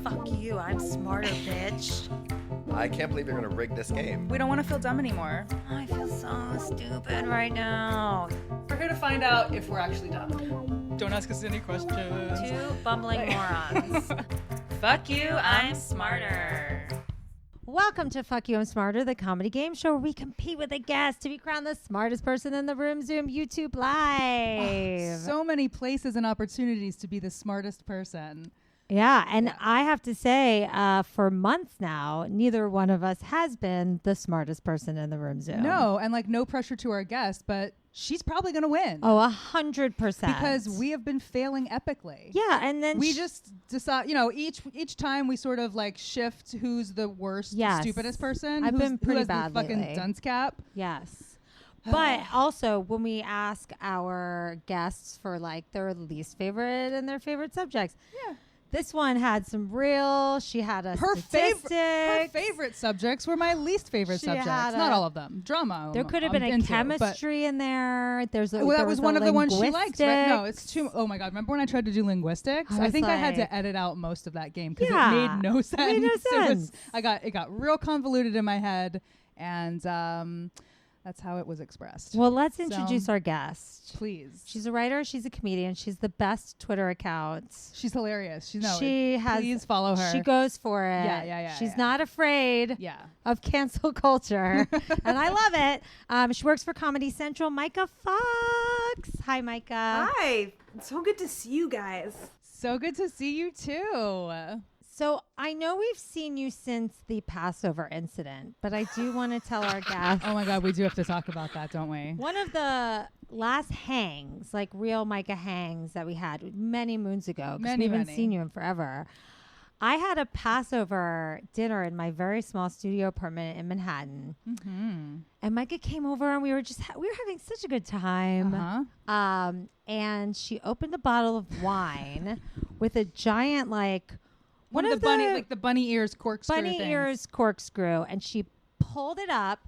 Fuck you, I'm smarter, bitch. I can't believe you're gonna rig this game. We don't want to feel dumb anymore. I feel so stupid right now. We're here to find out if we're actually dumb. Don't ask us any questions. Two bumbling morons. Fuck you, I'm smarter. Welcome to Fuck You, I'm Smarter, the comedy game show where we compete with a guest to be crowned the smartest person in the room. Zoom, YouTube Live. So many places and opportunities to be the smartest person. Yeah, and I have to say, for months now, neither one of us has been the smartest person in the room, Zoom. No, and like no pressure to our guest, but she's probably going to win. Oh, 100%. Because we have been failing epically. Yeah, and then we just decide, each time we sort of like shift who's the worst, stupidest person. I've been pretty who has bad the fucking lately. dunce cap. Yes. But also, when we ask our guests for like their least favorite and their favorite subjects. Yeah. This one had some real. She had a her statistics. favorite subjects were my least favorite subjects. Not all of them. Drama. There could have been a chemistry in there. That was one of the ones she liked. Right? No, it's too. Oh my god! Remember when I tried to do linguistics? I think I had to edit out most of that game because it made no sense. It made no sense. It got real convoluted in my head, and that's how it was expressed. Well, let's introduce our guest. Please. She's a writer. She's a comedian. She's the best Twitter account. She's hilarious. Please follow her. She goes for it. Yeah. She's not afraid of cancel culture. And I love it. She works for Comedy Central. Myka Fox. Hi, Myka. Hi. It's so good to see you guys. So good to see you too. So I know we've seen you since the Passover incident, but I do want to tell our guests. Oh my God, we do have to talk about that, don't we? One of the last hangs, like real Myka hangs that we had many moons ago, because we haven't seen you in forever. I had a Passover dinner in my very small studio apartment in Manhattan. Mm-hmm. And Myka came over and we were having such a good time. Uh-huh. And she opened a bottle of wine with a giant one of the bunny ears corkscrew corkscrew, and she pulled it up,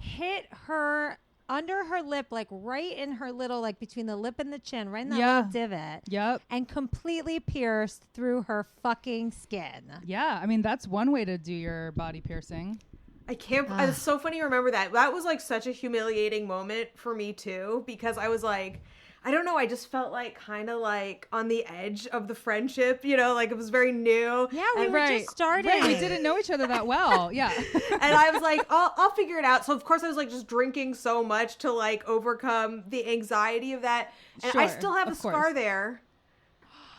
hit her under her lip, like right in her little, like between the lip and the chin, right in that little divot, and completely pierced through her fucking skin. Yeah, I mean, that's one way to do your body piercing. I can't, it's so funny to remember that. That was like such a humiliating moment for me too, because I was like, I don't know. I just felt like kind of like on the edge of the friendship, like it was very new. Yeah, we were just starting. Right, we didn't know each other that well. Yeah. And I was like, I'll figure it out. So of course I was like just drinking so much to like overcome the anxiety of that. And I still have a scar there.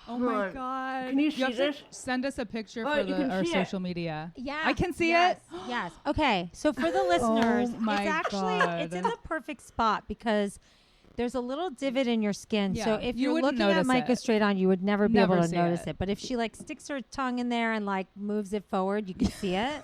Oh my God. Can you see this? Send us a picture for our social media. Yeah. I can see it. Yes. Okay. So for the listeners, it's in the perfect spot because there's a little divot in your skin. Yeah, so if you're looking at Myka straight on, you would never be able to notice it. But if she like sticks her tongue in there and like moves it forward, you can see it.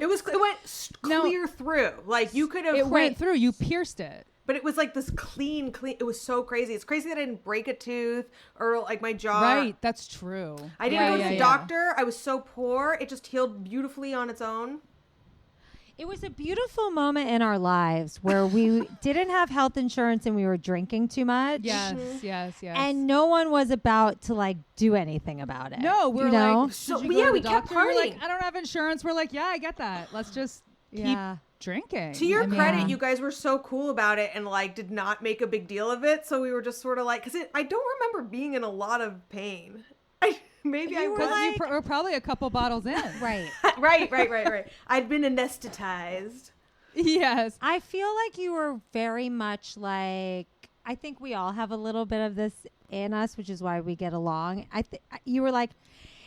It went clear through. Like you could have. It went through. You pierced it. But it was like this clean. It was so crazy. It's crazy that I didn't break a tooth or like my jaw. Right. That's true. I didn't go to the doctor. I was so poor. It just healed beautifully on its own. It was a beautiful moment in our lives where we didn't have health insurance and we were drinking too much. Yes, yes. And no one was about to like do anything about it. No, we're like, we kept partying. We're like, I don't have insurance. We're like, yeah, I get that. Let's just keep drinking. To your credit, you guys were so cool about it and like did not make a big deal of it. So we were just sort of like, because I don't remember being in a lot of pain. Maybe I was. You were probably a couple bottles in. Right. right. I'd been anesthetized. Yes. I feel like you were very much like, I think we all have a little bit of this in us, which is why we get along. You were like,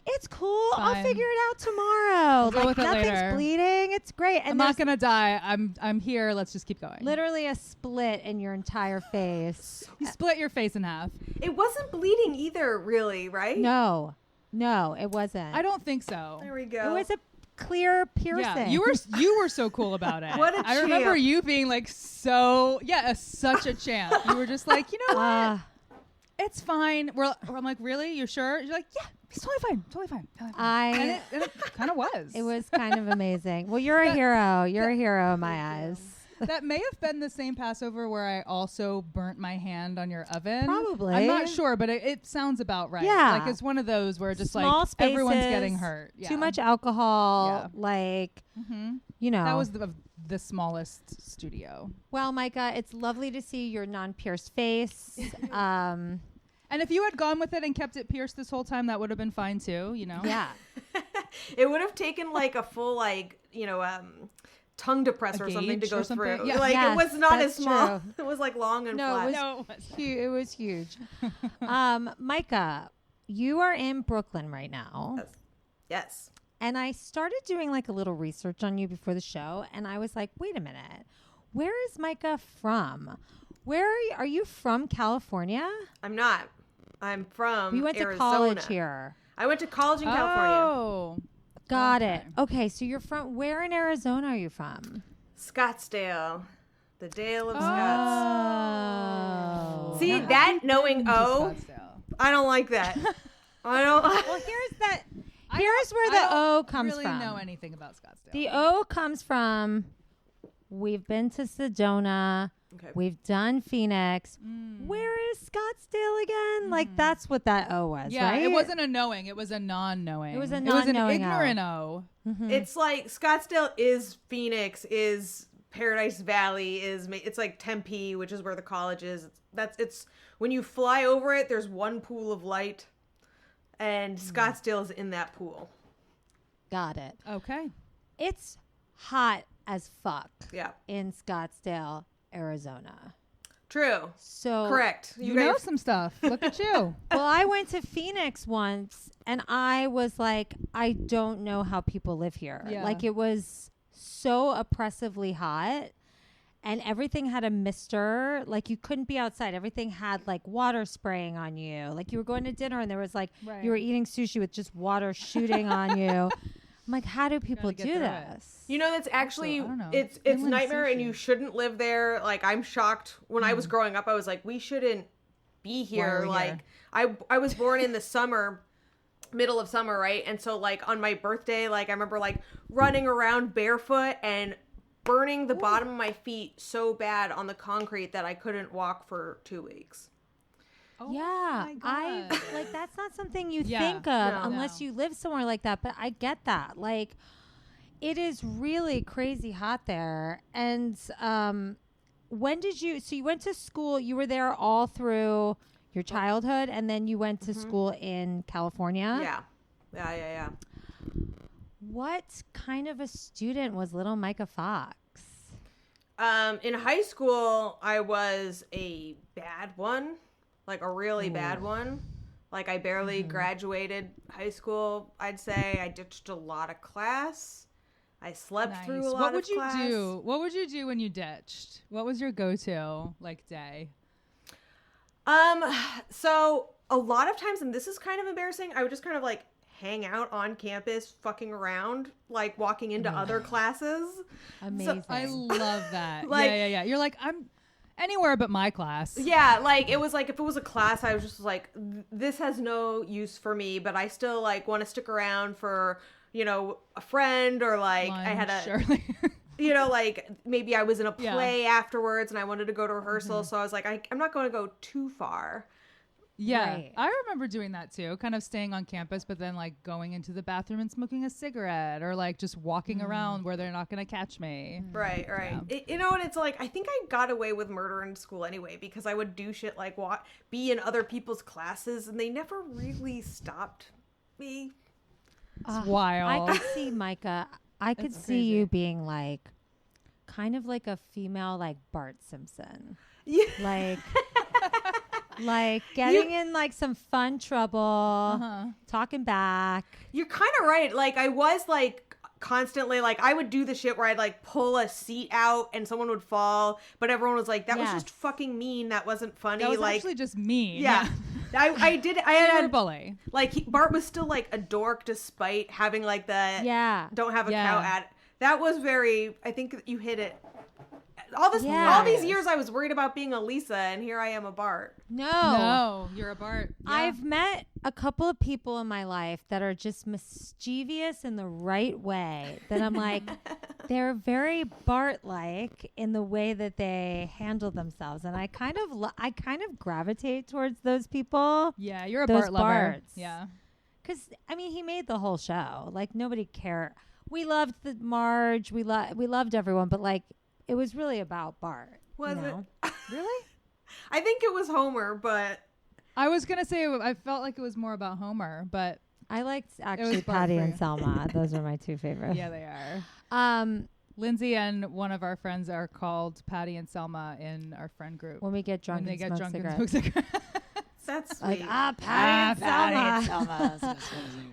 it's cool. Fine. I'll figure it out tomorrow. Go with it nothing's later. Bleeding. It's great. And I'm not gonna die. I'm here. Let's just keep going. Literally a split in your entire face. You split your face in half. It wasn't bleeding either, really, right? No, it wasn't. I don't think so. There we go. It was a clear piercing. Yeah, you were so cool about it. What a champ. I remember you being like such a champ. You were just like, you know what? It's fine. I'm like, really? You're sure? You're like, yeah, it's totally fine. And it kind of was. It was kind of amazing. Well, you're a hero. You're a hero in my eyes. That may have been the same Passover where I also burnt my hand on your oven. Probably. I'm not sure, but it sounds about right. Yeah. Like it's one of those where just Small like spaces, everyone's getting hurt. Yeah. Too much alcohol. Yeah. Like, you know. That was the smallest studio. Well, Myka, it's lovely to see your non-pierced face. And if you had gone with it and kept it pierced this whole time, that would have been fine too, you know? Yeah. It would have taken like a full tongue depressor or something to go through. Yeah. Like Yes, it was not as that's small. true. It was like long and flat. It was huge. Myka, you are in Brooklyn right now. Yes. And I started doing like a little research on you before the show. And I was like, wait a minute. Where is Myka from? Where are you from California? I'm not. I'm from You went Arizona. to college here. I went to college in California. Oh. Got it. Okay, so you're from, where in Arizona are you from? Scottsdale. The Dale of Oh. Scotts. See, that knowing Scottsdale. I don't like that. I don't. Well, here's where the O comes really from. know anything about Scottsdale. The O comes from, we've been to Sedona. Okay. We've done Phoenix. Where is Scottsdale again? Like, that's what that O was, yeah, right? it wasn't a knowing. It was a non-knowing. It was a an non-knowing ignorant O. It's like Scottsdale is Phoenix, is Paradise Valley, it's like Tempe, which is where the college is. It's when you fly over it, there's one pool of light, and Scottsdale is in that pool. Got it. Okay. It's hot as fuck Yeah. in Scottsdale, Arizona. True. So Correct. You know some stuff. Look at you. Well, I went to Phoenix once and I was like, I don't know how people live here. Yeah. Like, it was so oppressively hot and everything had a mister. Like, you couldn't be outside. Everything had like water spraying on you. Like, you were going to dinner and there was like, you were eating sushi with just water shooting on you. I'm like, how do people do this? You know, that's actually, Also, I don't know. it's Inland nightmare and sushi. you shouldn't live there. Like, I'm shocked. When I was growing up, I was like, we shouldn't be here. we Like, I was born in the summer, middle of summer, right? And so, like, on my birthday, like, I remember, like, running around barefoot and burning the bottom of my feet so bad on the concrete that I couldn't walk for 2 weeks. Oh Yeah, my God. like, that's not something you Yeah. think of No. unless you live somewhere like that. But I get that. Like, it is really crazy hot there. And when did you? So you went to school. You were there all through your childhood, and then you went to school in California. Yeah. What kind of a student was little Myka Fox? In high school, I was a bad one, like a really bad one. Like, I barely graduated high school, I'd say. I ditched a lot of class. I slept through a lot What of would you class. do? What would you do when you ditched? What was your go-to like day? So a lot of times, and this is kind of embarrassing, I would just kind of like hang out on campus, fucking around, like walking into other classes. Amazing. I love that. Like- yeah. You're like, I'm anywhere but my class. Yeah, like it was like if it was a class, I was just like, this has no use for me, but I still like want to stick around for, you know, a friend or like I had a, Surely. you know, like maybe I was in a play afterwards and I wanted to go to rehearsal, so I was like, I'm not going to go too far. Yeah, Right. I remember doing that too. Kind of staying on campus, but then like going into the bathroom and smoking a cigarette, or like just walking around where they're not going to catch me. Right. You know, and it's like, I think I got away with murder in school anyway, because I would do shit like be in other people's classes, and they never really stopped me. It's wild. I could see Myka. I could It's see crazy. you being like, kind of like a female, like Bart Simpson. Yeah. Like, like getting in like some fun trouble, talking back. You're kind of right. Like, I was like constantly, like, I would do the shit where I'd like pull a seat out and someone would fall, but everyone was like, that was just fucking mean. That wasn't funny. That was like, actually just mean. yeah. I You're a had bully. like Bart was still like a dork despite having like the Yeah. don't have a Yeah. cow at. That was very, I think you hit it all these years I was worried about being a Lisa, and here I am a Bart. No, you're a Bart. Yeah. I've met a couple of people in my life that are just mischievous in the right way. That I'm like, they're very Bart-like in the way that they handle themselves, and I kind of gravitate towards those people. Yeah, you're a those Bart lover. Barts. Yeah. Because, I mean, he made the whole show. Like, nobody cared. We loved the Marge. We loved everyone. But, like, it was really about Bart. Was it? Really? I think it was Homer, but... I was going to say, I felt like it was more about Homer, but... I liked, actually, Patty and Selma. Those are my two favorites. Yeah, they are. Lindsey and one of our friends are called Patty and Selma in our friend group. When we get drunk and smoke cigarettes. And smoke cigarettes. That's sweet. Like, Patty and Selma.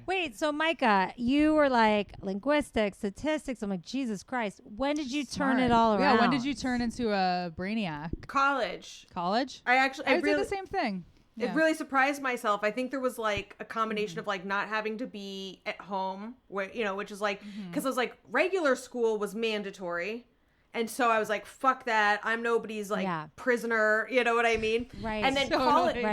Wait, so Myka, you were like linguistics, statistics. I'm like, Jesus Christ. When did you turn it all around? Yeah, when did you turn into a brainiac? College. I really did the same thing. It really surprised myself. I think there was like a combination of like not having to be at home, where, which is like, because I was like, regular school was mandatory. And so I was like, fuck that. I'm nobody's like prisoner. You know what I mean? Right. And then college,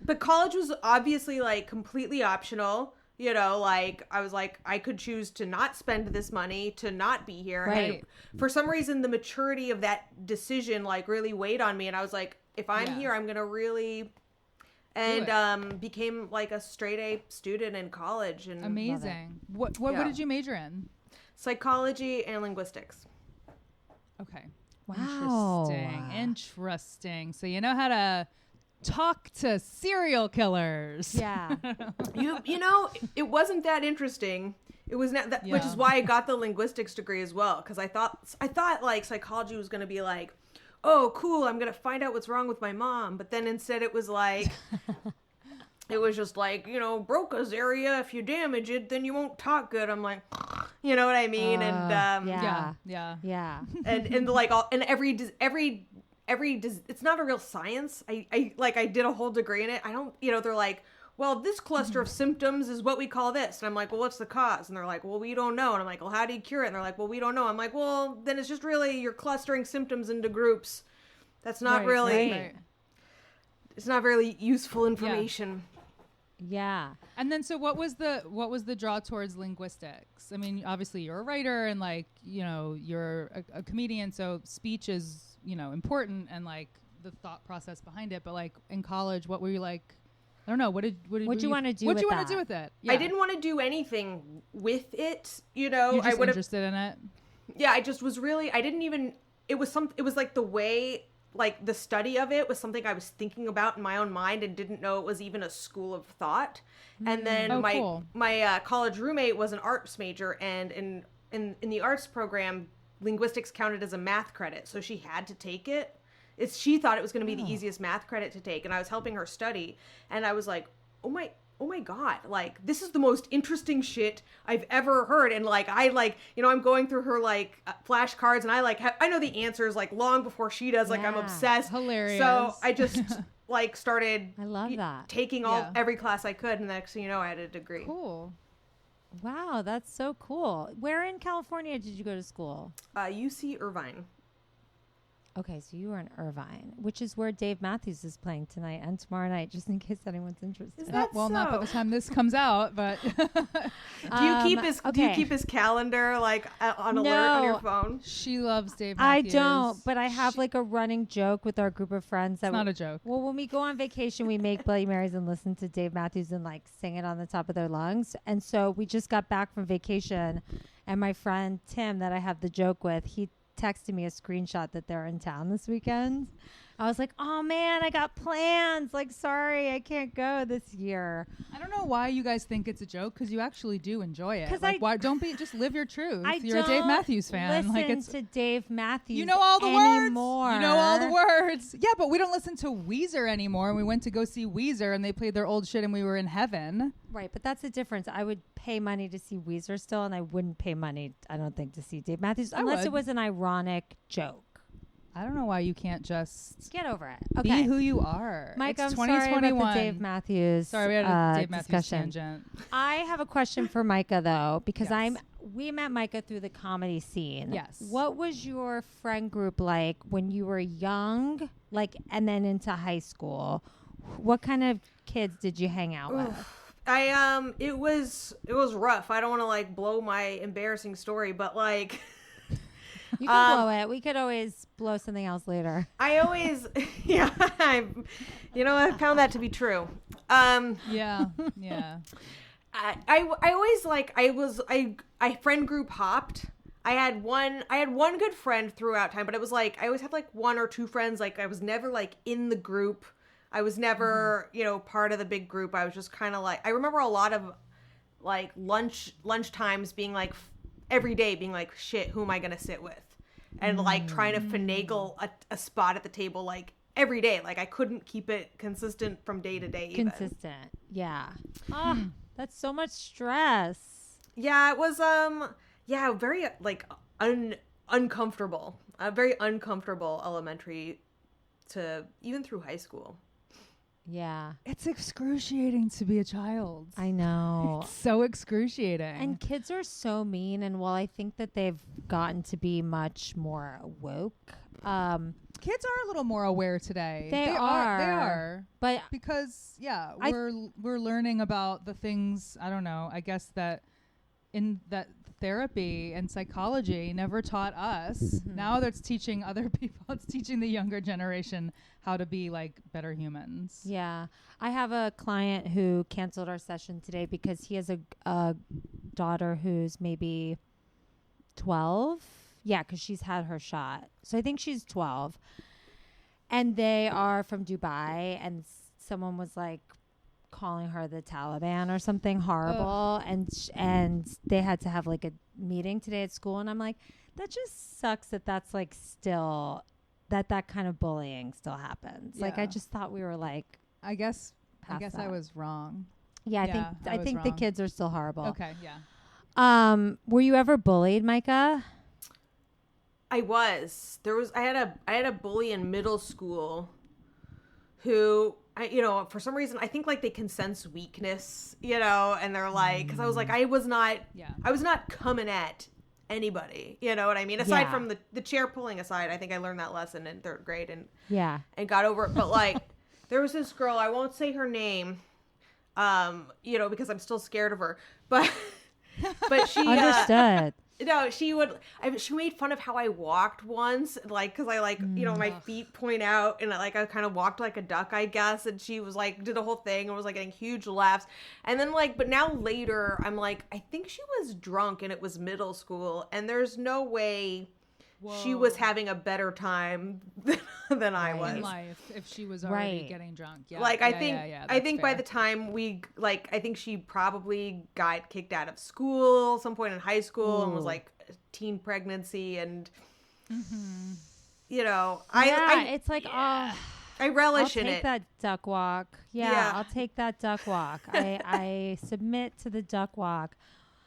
but college was obviously like completely optional. Like I was like, I could choose to not spend this money, to not be here. Right. And for some reason, the maturity of that decision like really weighed on me. And I was like, if I'm here, I'm going to really... And became like a straight A student in college. And amazing. What did you major in? Psychology and linguistics. Okay. Wow. Interesting. So you know how to talk to serial killers. Yeah. It wasn't that interesting. It was not that, which is why I got the linguistics degree as well, because I thought like psychology was going to be like, oh, cool, I'm going to find out what's wrong with my mom. But then instead it was like, it was just like, Broca's area, if you damage it, then you won't talk good. I'm like, you know what I mean? And yeah. And like every it's not a real science. I did a whole degree in it. I don't, they're like, well, this cluster of symptoms is what we call this. And I'm like, well, what's the cause? And they're like, well, we don't know. And I'm like, well, how do you cure it? And they're like, well, we don't know. I'm like, well, then it's just really you're clustering symptoms into groups. That's not it's not really useful information. Yeah. And then so what was the draw towards linguistics? I mean, obviously you're a writer and like, you're a comedian, so speech is, important and like the thought process behind it. But like in college, what were you like? I don't know. What did you want to do? What did you want to do with it? Yeah. I didn't want to do anything with it. You're just interested in it. Yeah, I just was really. I didn't even. It was like the way, like the study of it was something I was thinking about in my own mind and didn't know it was even a school of thought. And then my college roommate was an arts major, and in the arts program, linguistics counted as a math credit, so she had to take it. She thought it was going to be the easiest math credit to take, and I was helping her study, and I was like, oh my God, like, this is the most interesting shit I've ever heard. And like, I'm going through her like flashcards, and I know the answers like long before she does. Like, I'm obsessed. Hilarious. So I just like started I love that. taking every class I could, and the next thing you know, I had a degree. Cool. Wow, that's so cool. Where in California did you go to school? UC Irvine. Okay, so you were in Irvine, which is where Dave Matthews is playing tonight and tomorrow night, just in case anyone's interested. Is that not by the time this comes out, but do you keep his calendar like on alert on your phone? She loves Dave Matthews. I don't, but I have like a running joke with our group of friends. It's not a joke. Well, when we go on vacation, we make Bloody Marys and listen to Dave Matthews and like sing it on the top of their lungs. And so we just got back from vacation, and my friend Tim that I have the joke with, he texted me a screenshot that they're in town this weekend. I was like, oh man, I got plans. Like, sorry, I can't go this year. I don't know why you guys think it's a joke, because you actually do enjoy it. Like, why just live your truth? You're a Dave Matthews fan. Listen to Dave Matthews. You know all the anymore. words. You know all the words. Yeah, but we don't listen to Weezer anymore. We went to go see Weezer, and they played their old shit, and we were in heaven. Right, but that's the difference. I would pay money to see Weezer still, and I wouldn't pay money, I don't think, to see Dave Matthews, unless it was an ironic joke. I don't know why you can't just get over it. Okay. Be who you are. Myka, it's I'm sorry about the Dave Matthews. Sorry, we had a Dave Matthews discussion. tangent. I have a question for Myka though, because we met Myka through the comedy scene. Yes. What was your friend group like when you were young, like, and then into high school? What kind of kids did you hang out with? It was rough. I don't want to like blow my embarrassing story, but like You can blow it. We could always blow something else later. I always I found that to be true. Yeah. I always like I friend group hopped. I had one good friend throughout time, but it was like I always had like one or two friends. Like I was never like in the group. I was never, part of the big group. I was just kind of like, I remember a lot of like lunch times being like every day being like, shit, who am I going to sit with? And like trying to finagle a spot at the table like every day. Like I couldn't keep it consistent from day to day. Consistent. Yeah. That's so much stress. Yeah, it was, very like uncomfortable, very uncomfortable elementary to even through high school. Yeah. It's excruciating to be a child. I know. It's so excruciating. And kids are so mean. And while I think that they've gotten to be much more woke, kids are a little more aware today. They are. But because we're learning about the things, I don't know, I guess that in that therapy and psychology never taught us. Mm-hmm. Now that's teaching other people. It's teaching the younger generation how to be like better humans. Yeah. I have a client who canceled our session today because he has a daughter who's maybe 12. Yeah, because she's had her shot. So I think she's 12. And they are from Dubai, and someone was like calling her the Taliban or something horrible. And they had to have like a meeting today at school. And I'm like, that just sucks that that's like still, that kind of bullying still happens. Yeah. Like, I just thought we were like, I guess I was wrong. Yeah, I think the kids are still horrible. Okay, yeah. Were you ever bullied, Myka? I was. I had a bully in middle school who, for some reason, I think like they can sense weakness, and they're like, because I was like, I was not coming at anybody, you know what I mean? Aside from the chair pulling aside, I think I learned that lesson in third grade and got over it. But like, there was this girl, I won't say her name, because I'm still scared of her, but she understood. No, she made fun of how I walked once, like, cause I like, my feet point out and I kind of walked like a duck, I guess. And she was like, did a whole thing and was like getting huge laughs. And then like, but now later I'm like, I think she was drunk and it was middle school and there's no way she was having a better time than I was in life if she was already getting drunk. Yeah. Like I think by the time I think she probably got kicked out of school some point in high school and was like teen pregnancy and it's like I relish in it. I'll take that duck walk. Yeah, I'll take that duck walk. I submit to the duck walk.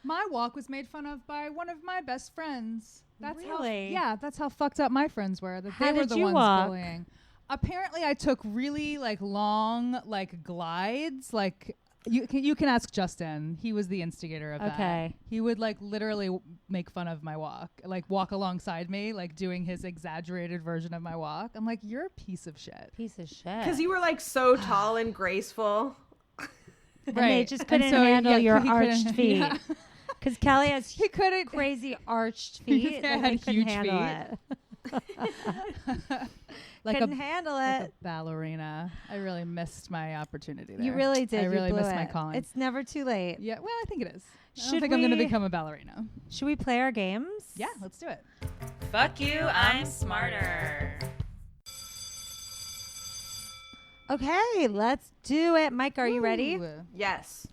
My walk was made fun of by one of my best friends. That's really? That's how fucked up my friends were. That they were the ones bullying. Apparently, I took really like long like glides. Like you can ask Justin. He was the instigator of that. He would like literally make fun of my walk, like walk alongside me, like doing his exaggerated version of my walk. I'm like, you're a piece of shit. Because you were like so tall and graceful. And they just couldn't handle your arched feet. Because Kelly has crazy arched feet. I had huge feet. Couldn't handle it. Like a ballerina. I really missed my opportunity there. You really did. I really missed my calling. It's never too late. Yeah, well, I think it is. I don't think I'm going to become a ballerina. Should we play our games? Yeah, let's do it. Fuck you, I'm smarter. Okay, let's do it. Myka, are you ready? Yes.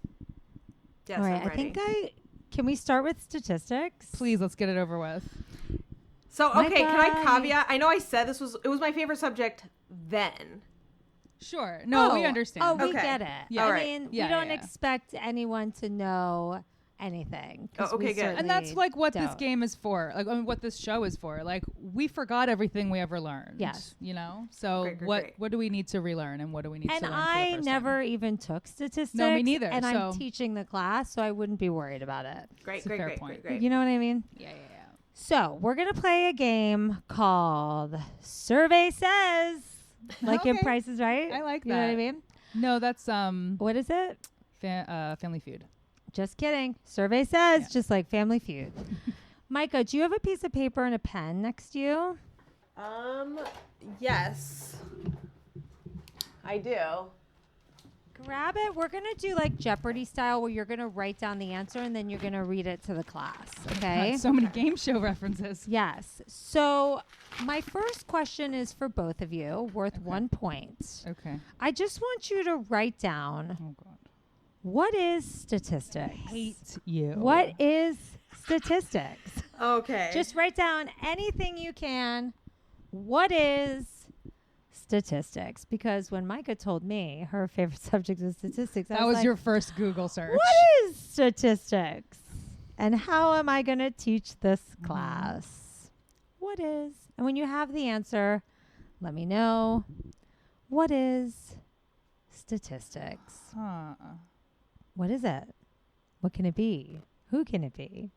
Yes, all right, I'm ready. Can we start with statistics? Please, let's get it over with. So, okay, can I caveat? I know I said it was my favorite subject then. Sure. No, we understand. Oh, we get it. Yeah. I mean, we don't expect anyone to know anything. 'Cause Oh, okay, we good. And that's certainly like what this don't. game is for. Like, I mean, what this show is for. Like, we forgot everything we ever learned. Yes. You know? So Great. what do we need to relearn and what do we need And to learn for the I first never time? even took statistics. No, me neither, And I'm so- teaching the class, so I wouldn't be worried about it. Great, It's a fair point. You know what I mean? Yeah. So we're going to play a game called Survey Says. Like in Okay. Price is Right. I like You know what I that. mean? No, that's What is it? Family Feud. Just kidding. Survey Says, Yeah. just like Family Feud. Myka, do you have a piece of paper and a pen next to you? Yes. I do. Grab it. We're going to do like Jeopardy style where you're going to write down the answer and then you're going to read it to the class. Okay? God, so many game show references. Yes. So my first question is for both of you, worth Okay. 1 point. Okay. I just want you to write down, Oh God. what is statistics? Hate you. What is statistics? Okay. Just write down anything you can. What is statistics? Because when Myka told me her favorite subject was statistics, I That was like, your first Google search. what is statistics? And how am I going to teach this Mm-hmm. class? What is? And when you have the answer, let me know. What is statistics? Huh. What is it? What can it be? Who can it be?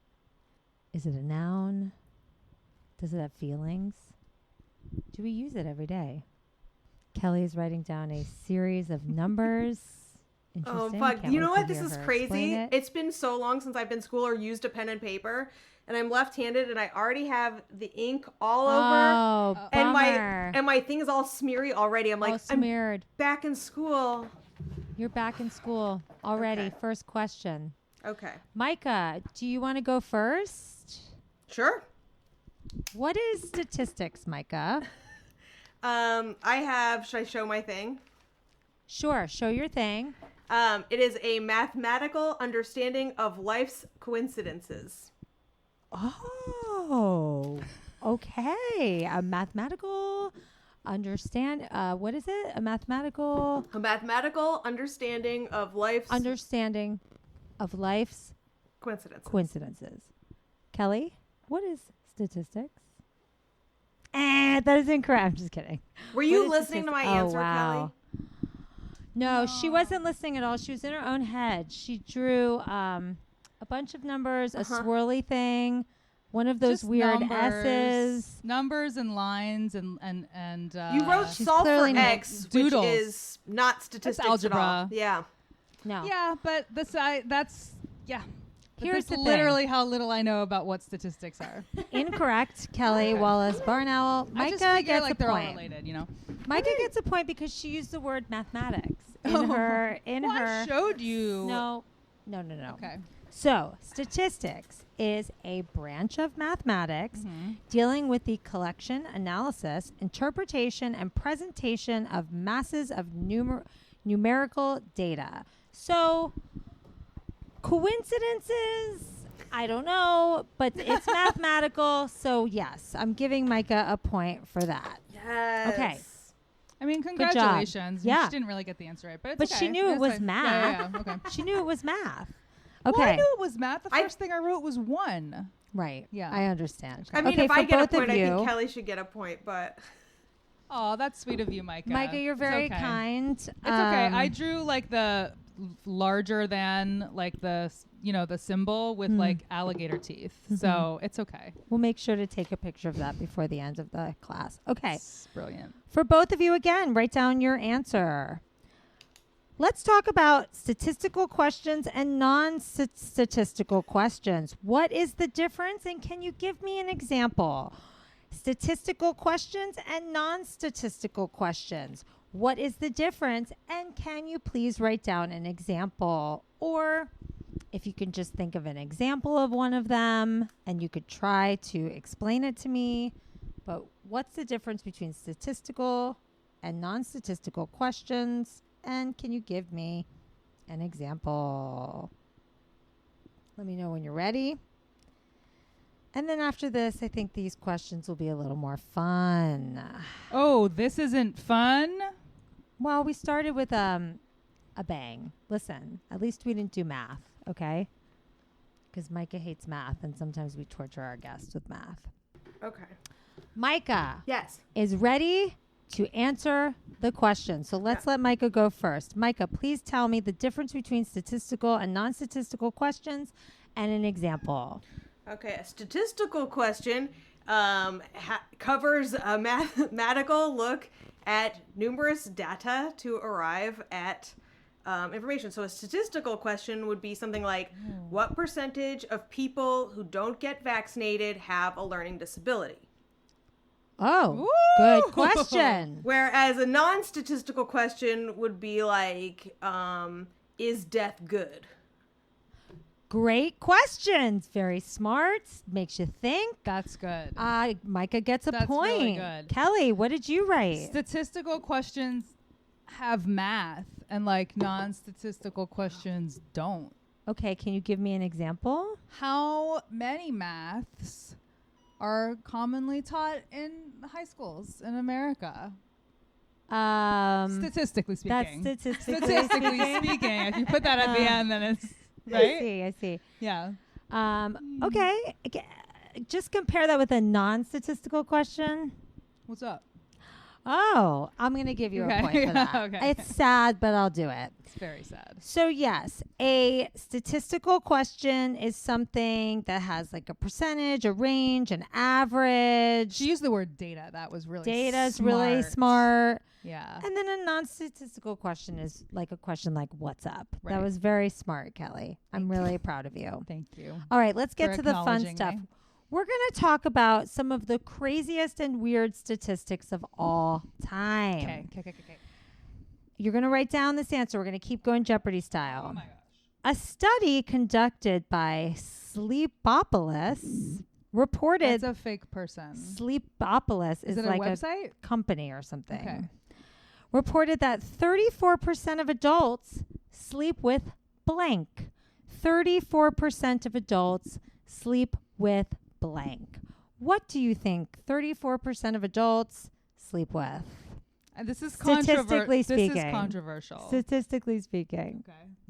Is it a noun? Does it have feelings? Do we use it every day? Kelly is writing down a series of numbers. Oh, Interesting. fuck. Can't You wait know to what? This hear is her crazy. explain it. It's been so long since I've been in school or used a pen and paper, and I'm left-handed, and I already have the ink all over, Oh, and bummer. my thing is all smeary already. I'm like, all I'm smeared. back in school. You're back in school already. Okay. First question. Okay. Myka, do you want to go first? Sure. What is statistics, Myka? I have. Should I show my thing? Sure. Show your thing. It is a mathematical understanding of life's coincidences. Oh, okay. A mathematical what is it? A mathematical A mathematical understanding of life's understanding of life's coincidences. coincidences. Kelly, what is statistics? That is incorrect. I'm just kidding. Were you What is listening to my statistics? answer, Kelly? No, she wasn't listening at all. She was in her own head. She drew a bunch of numbers, a swirly thing, one of those Just weird numbers, S's. numbers and lines and You wrote she's solve for clearly not- X, doodles. which is not statistics algebra. at all. Yeah. No. Yeah, but the side that's yeah. But Here's that's the thing. literally how little I know about what statistics are. Incorrect, Kelly Wallace Barnowl. I just Myka figure gets like a they're all point. related, you know. Myka gets a point because she used the word mathematics in her Well, I showed you. No. Okay. So, statistics is a branch of mathematics Mm-hmm. dealing with the collection, analysis, interpretation, and presentation of masses of numerical data. So, coincidences, I don't know, but it's mathematical. So, yes, I'm giving Myka a point for that. Yes. Okay. I mean, job. congratulations. Yeah. She didn't really get the answer right, but it's But okay. she knew it It's was fine. math. Yeah, okay. She knew it was math. Well, I Okay. knew it was math. The I- first thing I wrote was 1. Right. Yeah. I understand. I mean, okay, if for I get a both point, of I you, think Kelly should get a point, but Oh, that's sweet of you, Myka. Myka, you're It's very okay. kind. It's okay. I drew like the larger than like the the symbol with like alligator teeth. So it's okay. We'll make sure to take a picture of that before the end of the class. Okay. It's brilliant. For both of you, again, write down your answer. Let's talk about statistical questions and non-statistical questions. What is the difference, and can you give me an example? Statistical questions and non-statistical questions. What is the difference, and can you please write down an example? Or if you can just think of an example of one of them, and you could try to explain it to me. But what's the difference between statistical and non-statistical questions? And can you give me an example? Let me know when you're ready. And then after this, I think these questions will be a little more fun. Oh, this isn't fun? Well, we started with a bang. Listen, at least we didn't do math, okay? because Myka hates math, and sometimes we torture our guests with math. Okay. Myka Yes. is ready to answer the question. So let's let Myka go first. Myka, please tell me the difference between statistical and non-statistical questions and an example. Okay, a statistical question covers a mathematical look at numerous data to arrive at information. So a statistical question would be something like, what percentage of people who don't get vaccinated have a learning disability? Oh, good question. Whereas a non-statistical question would be like, is death good? Great questions. Very smart. Makes you think. That's good. Myka gets a That's point. really good. Kelly, what did you write? Statistical questions have math, and like non-statistical questions don't. Okay, can you give me an example? How many maths are commonly taught in high schools in America? Statistically speaking. That's statistically Statistically speaking. If you put that at the end, then it's right. I see. Yeah. Okay. Just compare that with a non-statistical question. What's up? Oh, I'm going to give you a point for that. Okay. It's sad, but I'll do it. It's very sad. So yes, a statistical question is something that has like a percentage, a range, an average. She used the word data. That was really Data's smart. really smart. Yeah. And then a non-statistical question is like a question like, what's up? Right. That was very smart, Kelly. I'm really proud of you. Thank you. All right, let's get for to the fun acknowledging stuff. me. We're going to talk about some of the craziest and weird statistics of all time. Okay. You're going to write down this answer. We're going to keep going Jeopardy style. Oh my gosh. A study conducted by Sleepopolis reported... That's a fake person. Sleepopolis is it like a website? a company or something. Okay. Reported that 34% of adults sleep with blank. 34% of adults sleep with blank. What do you think 34% of adults sleep with? And this is Statistically speaking. This is controversial. Statistically speaking.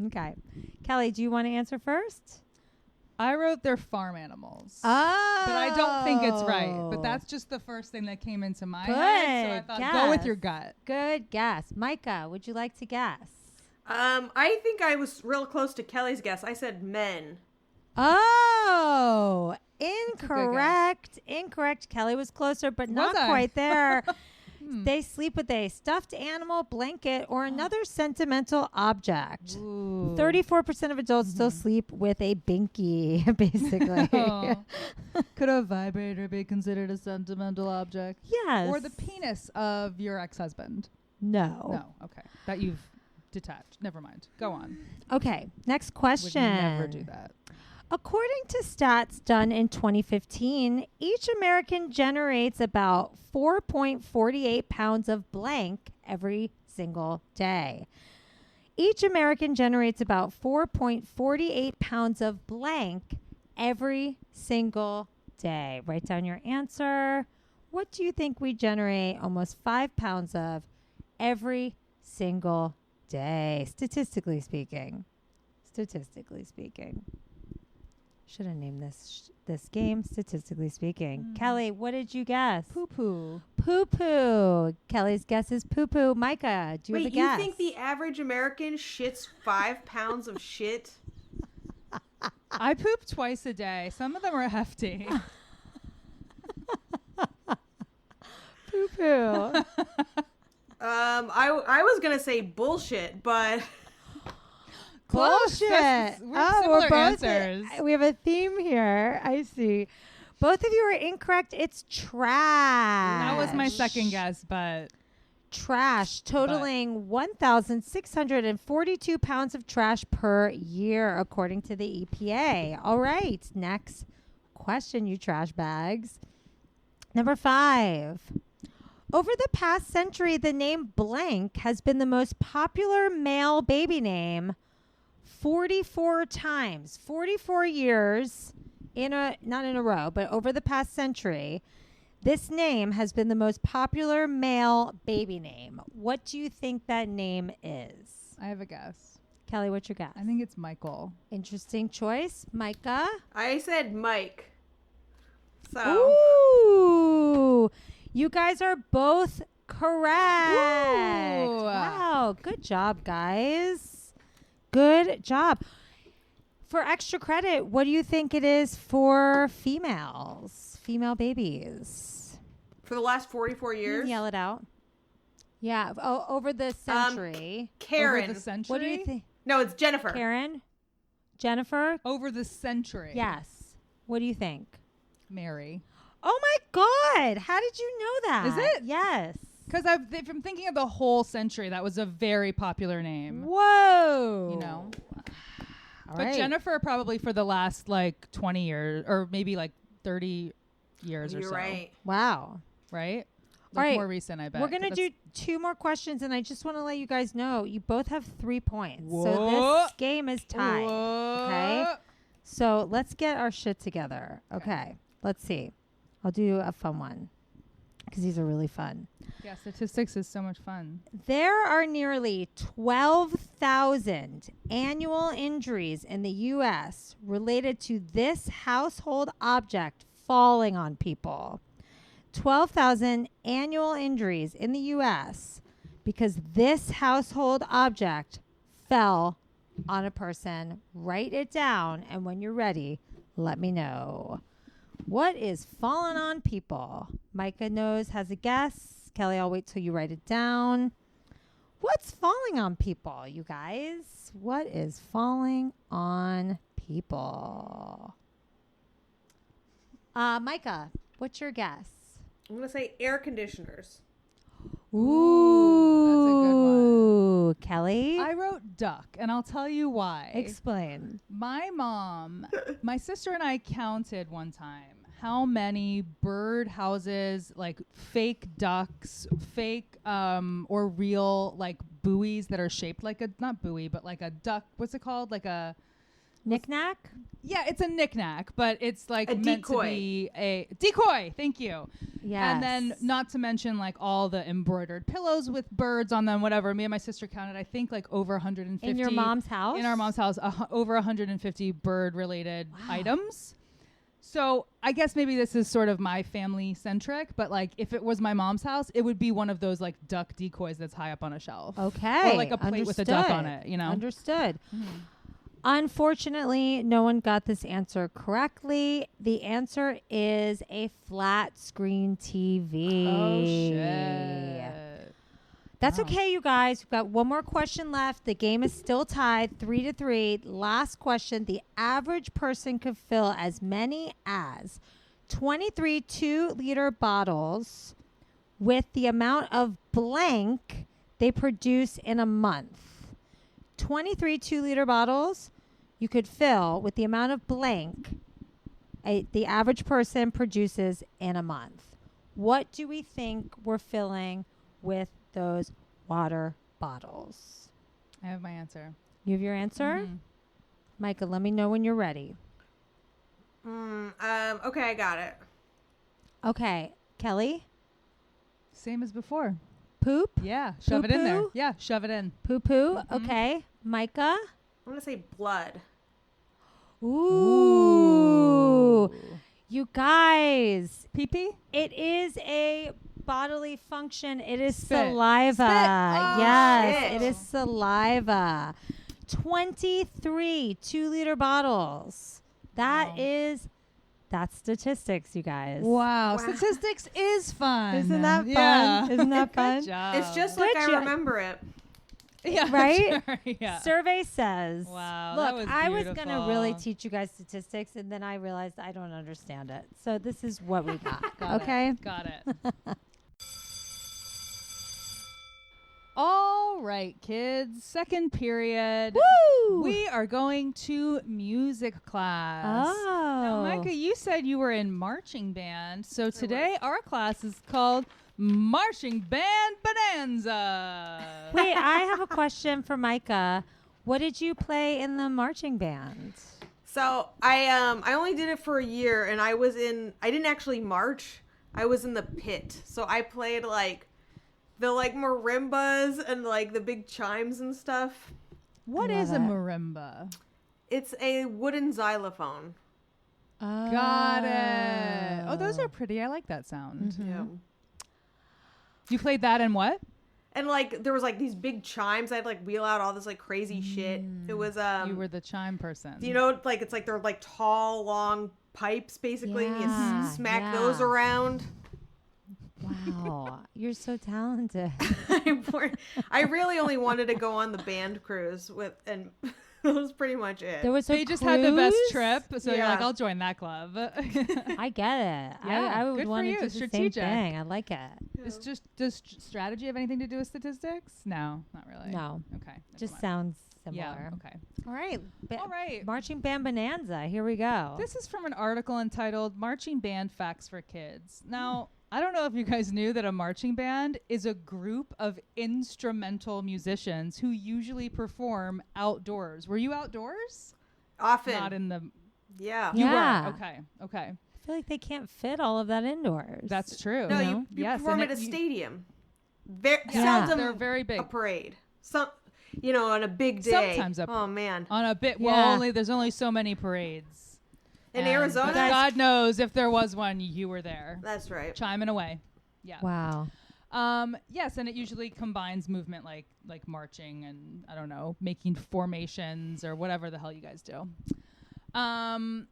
Okay. Kelly, do you want to answer first? I wrote they're farm animals. Oh. But I don't think it's right. But that's just the first thing that came into my head. So I thought, go with your gut. Good guess. Myka, would you like to guess? I think I was real close to Kelly's guess. I said men. Oh, incorrect. Incorrect. Kelly was closer, but not quite there. They sleep with a stuffed animal, blanket, or another sentimental object. 34% of adults still sleep with a binky, basically. Could a vibrator be considered a sentimental object? Yes. Or the penis of your ex-husband? No. No. Okay. That you've detached. Never mind. Go on. Okay. Next question. Would never do that. According to stats done in 2015, each American generates about 4.48 pounds of blank every single day. Each American generates about 4.48 pounds of blank every single day. Write down your answer. What do you think we generate almost 5 pounds of every single day, statistically speaking? Statistically speaking. Should have named this game, statistically speaking. Kelly, what did you guess? Poo-poo. Poo-poo. Kelly's guess is poo-poo. Myka, do you have a guess? Wait, you think the average American shits 5 pounds of shit? I poop twice a day. Some of them are hefty. Poo-poo. I was gonna say bullshit, but... Bullshit. We're both answers. We have a theme here. I see. Both of you are incorrect. It's trash. That was my second guess, but... Trash, totaling 1,642 pounds of trash per year, according to the EPA. All right. Next question, you trash bags. Number 5. Over the past century, the name blank has been the most popular male baby name 44 times, 44 years, not in a row, but over the past century, this name has been the most popular male baby name. What do you think that name is? I have a guess. Kelly, what's your guess? I think it's Michael. Interesting choice. Myka? I said Mike. So Ooh. You guys are both correct. Ooh. Wow. Good job, guys. Good job. For extra credit, what do you think it is for females? Female babies? for the last 44 You years. can yell it out. Yeah. Oh, over the century. Karen. Over the century? What do you think? No, it's Jennifer. Karen? Jennifer? Over the century. Yes. What do you think? Mary. Oh my God. How did you know that? Is it? Yes. Because if I'm thinking of the whole century, that was a very popular name. Whoa. You know? All But right. Jennifer probably for the last like 20 years or maybe like 30 years or You're so. right. Wow. Right? All right. More recent, I bet. We're going to That's- do 2 more questions, and I just want to let you guys know you both have 3 points. So Whoa. this game is tied. Okay? So let's get our shit together. Okay. Let's see. I'll do a fun one because these are really fun. Yeah, statistics is so much fun. There are nearly 12,000 annual injuries in the U.S. related to this household object falling on people. 12,000 annual injuries in the U.S. because this household object fell on a person. Write it down, and when you're ready, let me know. What is falling on people? Myka knows, has a guess. Kelly, I'll wait till you write it down. What's falling on people, you guys? What is falling on people? Myka, what's your guess? I'm going to say air conditioners. Ooh, that's a good one. Kelly, I wrote duck, and I'll tell you why. explain. My mom, my sister and I counted one time how many bird houses, like fake ducks, fake or real like buoys that are shaped like a, not buoy, but like a duck. What's it called? Like a, Knick-knack? yeah, it's a knick-knack, but it's like A meant to decoy. be a decoy. Thank you. Yes. And then not to mention like all the embroidered pillows with birds on them, whatever. Me and my sister counted, I think like over 150. in your mom's house? In our mom's house, over 150 bird-related items. So I guess maybe this is sort of my family-centric, but like if it was my mom's house, it would be one of those like duck decoys that's high up on a shelf. Okay. Or like a plate with a duck on Understood. it, you know? Understood. Unfortunately, no one got this answer correctly. The answer is a flat screen TV. Oh, shit. That's Wow. okay, you guys. We've got one more question left. The game is still tied 3-3. Last question. The average person could fill as many as 23 2-liter bottles with the amount of blank they produce in a month. 23 2-liter bottles you could fill with the amount of blank the average person produces in a month. What do we think we're filling with those water bottles? I have my answer. You have your answer? Mhm. Myka, let me know when you're ready. Okay, I got it. Okay. Kelly? Same as before. Poop? Yeah, shove it in there. Poo-poo? Yeah, shove it in. Poo-poo? Okay. Myka? I'm going to say blood. Ooh. You guys, Pee-pee? it is a bodily function. It is Spit. saliva. Spit. Oh, Yes, shit. it is saliva. 23 2-liter bottles. Wow. That's statistics, you guys. Wow. Wow. Statistics is fun. Isn't that fun? Yeah. Isn't that fun? Good job. It's just Good like I job. remember it. yeah, Right? sure, yeah. Survey says. Wow, that Look, was I was going to really beautiful. teach you guys statistics, and then I realized I don't understand it. So this is what we got. Got okay? it. Got it. All right, kids. Second period. Woo! We are going to music class. Oh. Now, Myka, you said you were in marching band. So today our class is called Marching Band Bonanza. Wait, I have a question for Myka. What did you play in the marching band? So I only did it for a year, and I didn't actually march. I was in the pit. So I played like the like marimbas and like the big chimes and stuff. What is a marimba? It's a wooden xylophone. Got it. Oh, those are pretty. I like that sound. Yeah. You played that in what? And like there was like these big chimes. I'd like wheel out all this like crazy shit. It was You were the chime person. you know, like it's like they're like tall, long pipes basically. And you smack those around. Wow, you're so talented. I really only wanted to go on the band cruise with, and that was pretty much it. There was So you just had the best trip, so you're like, Yeah. I'll join that club. I get it. Yeah, I would good for want to you. do the Strategic. same thing. I like it. Does strategy have anything to do with statistics? No, not really. No, Okay. never just mind. sounds similar. Yeah. Okay. All right. All right. Marching band bonanza. Here we go. This is from an article entitled "Marching Band Facts for Kids." Now, I don't know if you guys knew that a marching band is a group of instrumental musicians who usually perform outdoors. Were you outdoors? Often. Not in the. Yeah. You Yeah. were. Okay. Okay. I feel like they can't fit all of that indoors. That's true. No, know? you Yes, perform and at a you- stadium. Yeah. Seldom They're very big. a parade. Some, you know, on a big day. Sometimes oh man. On a bit. Yeah. Well, there's only so many parades. In And- Arizona? but God knows if there was one, you were there, That's right. chiming away. Yeah. Wow. Yes, and it usually combines movement like marching and I don't know, making formations or whatever the hell you guys do.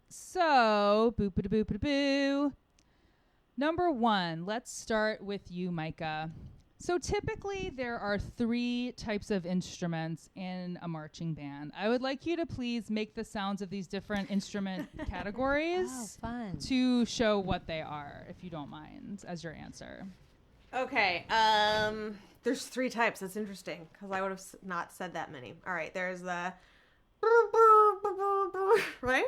So boo boo boo boo boo. Number 1, let's start with you, Myka. So typically there are 3 types of instruments in a marching band. I would like you to please make the sounds of these different instrument Oh, categories fun. to show what they are, if you don't mind, as your answer. Okay. There's 3 types. That's interesting because I would have not said that many. All right. There's the right.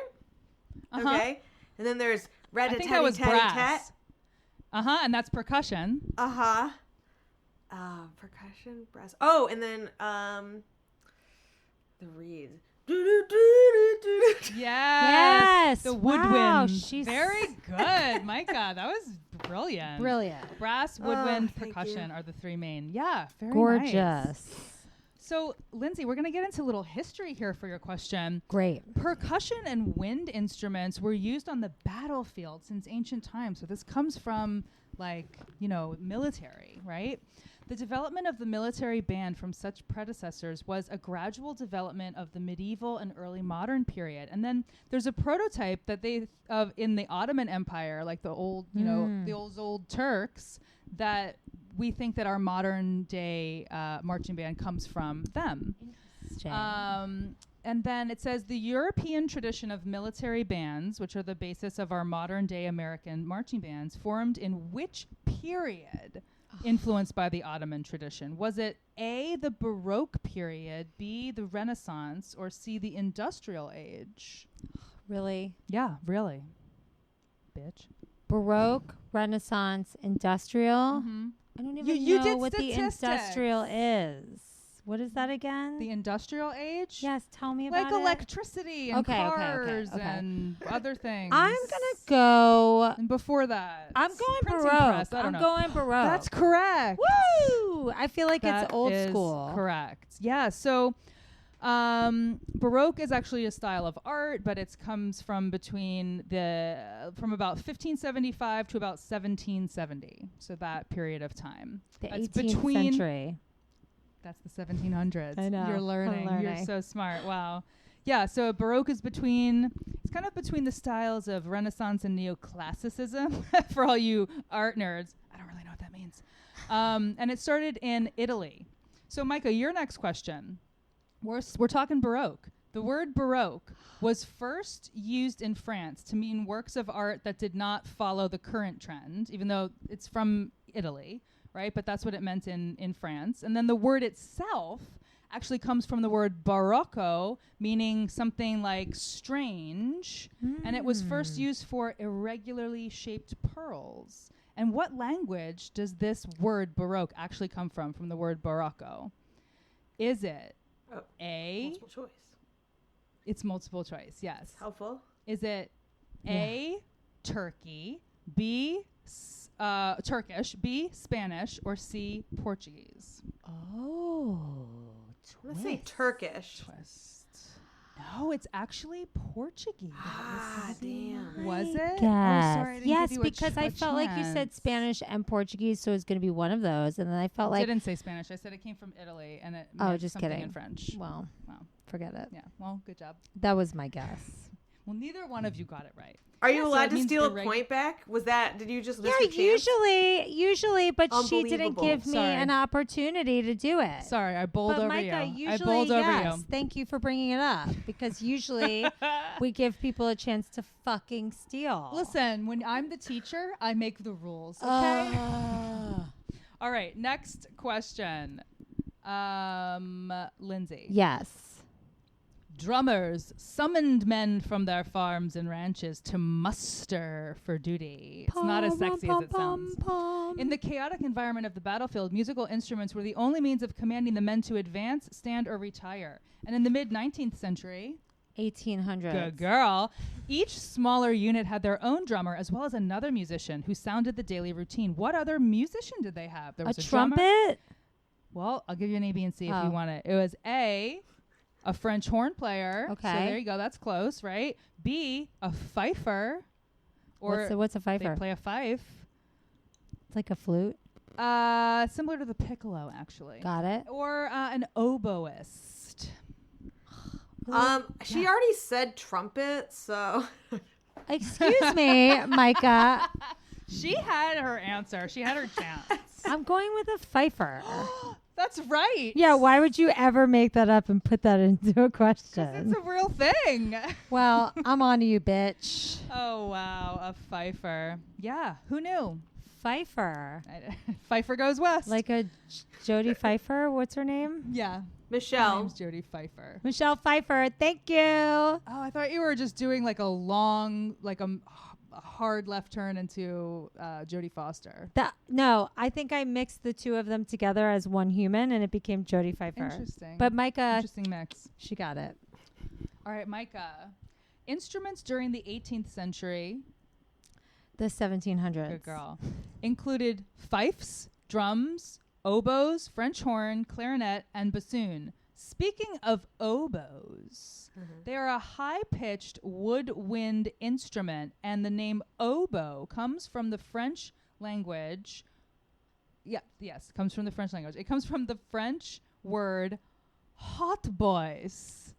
Uh-huh. Okay. And then there's I think that was brass. tat. And that's percussion. Percussion, brass. Oh, and then the reeds. Yes. Yes. The Wow, woodwind. she's Very good, Myka. That was brilliant. Brilliant. Brass, woodwind, thank percussion you. are the 3 main. Yeah, very Gorgeous. nice. So, Lindsey, we're going to get into a little history here for your question. Great. Percussion and wind instruments were used on the battlefield since ancient times. So this comes from, military, right? The development of the military band from such predecessors was a gradual development of the medieval and early modern period. And then there's a prototype that in the Ottoman Empire, like the old, the old Turks, that we think that our modern day marching band comes from them. Interesting. And then it says the European tradition of military bands, which are the basis of our modern day American marching bands, formed in which period influenced by the Ottoman tradition? Was it A, the Baroque period, B, the Renaissance, or C, the Industrial Age? Really? Yeah, really. Bitch. Baroque, Renaissance, industrial. Mm-hmm. I don't even You know did what statistics. the industrial is. What is that again? The Industrial Age? Yes, tell me about Like it. electricity and Okay. cars and other things. I'm gonna go. And before that, I'm going printing Baroque. press, I don't I'm know. going Baroque. That's correct. Woo! I feel like That it's old is school. Correct. Yeah. So, Baroque is actually a style of art, but it comes from from about 1575 to about 1770. So that period of time. The That's 18th century. That's the 1700s. I know. You're I'm learning. You're learning. so smart. Wow. Yeah, so Baroque is it's kind of between the styles of Renaissance and Neoclassicism for all you art nerds. I don't really know what that means. And it started in Italy. So Myka, your next question. We're talking Baroque. The word Baroque was first used in France to mean works of art that did not follow the current trend, even though it's from Italy. Right, but that's what it meant in France. And then the word itself actually comes from the word barocco, meaning something like strange. And it was first used for irregularly shaped pearls. And what language does this word baroque actually come from the word barocco? Is it A? Multiple choice. It's multiple choice, yes. Helpful. Is it A, Turkey, B, Turkish, B, Spanish, or C, Portuguese? Oh, Let's say Turkish. Twist. No, it's actually Portuguese. Ah, damn. Was it? Yes. Oh, sorry, I didn't Yes, give you because I felt like you said chance. Spanish and Portuguese, so it's going to be one of those. And then I felt I like, didn't say Spanish. I said it came from Italy, and it Oh, meant just something kidding. in French. well, Wow. forget it. Yeah. Well, good job. That was my guess. Well, neither one of you got it right. Are you Yeah, so allowed it to means steal a irreg- point back? Was that? Did you just miss Yeah, your chance? usually, but she didn't Unbelievable. give me Sorry. an opportunity to do it. Sorry, I bowled But over Myka, you. usually, I bowled over yes. you. Thank you for bringing it up because usually we give people a chance to fucking steal. Listen, when I'm the teacher, I make the rules. Okay. All right. Next question. Lindsay. Yes. Drummers summoned men from their farms and ranches to muster for duty. It's not as sexy as it sounds. In the chaotic environment of the battlefield, musical instruments were the only means of commanding the men to advance, stand, or retire. And in the mid-19th century, 1800s. good girl, each smaller unit had their own drummer as well as another musician who sounded the daily routine. What other musician did they have? There was A drummer. trumpet? Well, I'll give you an A, B, and C if Oh. you want it. It was A, a French horn player. So Okay. there you go. That's close, right? B, a fifer. Or What's a they fifer? play a fife. It's like a flute. Similar to the piccolo, actually. Got it. Or an oboist. She already said trumpet, so Excuse me, Myka. She had her answer. She had her chance. I'm going with a fifer. That's right. Yeah, why would you ever make that up and put that into a 'Cause it's question? a real thing. Well, I'm on to you, bitch. Oh, wow. A fifer. Yeah. Who knew? Fifer. Pfeiffer goes west. Like a Jodie Pfeiffer? What's her name? yeah. Her Michelle. name's Jodie Pfeiffer. Michelle Pfeiffer. Thank you. Oh, I thought you were just doing like a long, like a hard left turn into Jodie Foster. No, I think I mixed the two of them together as one human and it became Jodie Pfeiffer. Interesting. But Myka, Interesting mix. she got it. All right, Myka. Instruments during the 18th century, The 1700s. good girl, included fifes, drums, oboes, French horn, clarinet, and bassoon. Speaking of oboes, they are a high-pitched woodwind instrument, and the name oboe comes from the French language. Yes, comes from the French language. It comes from the French word hot boys.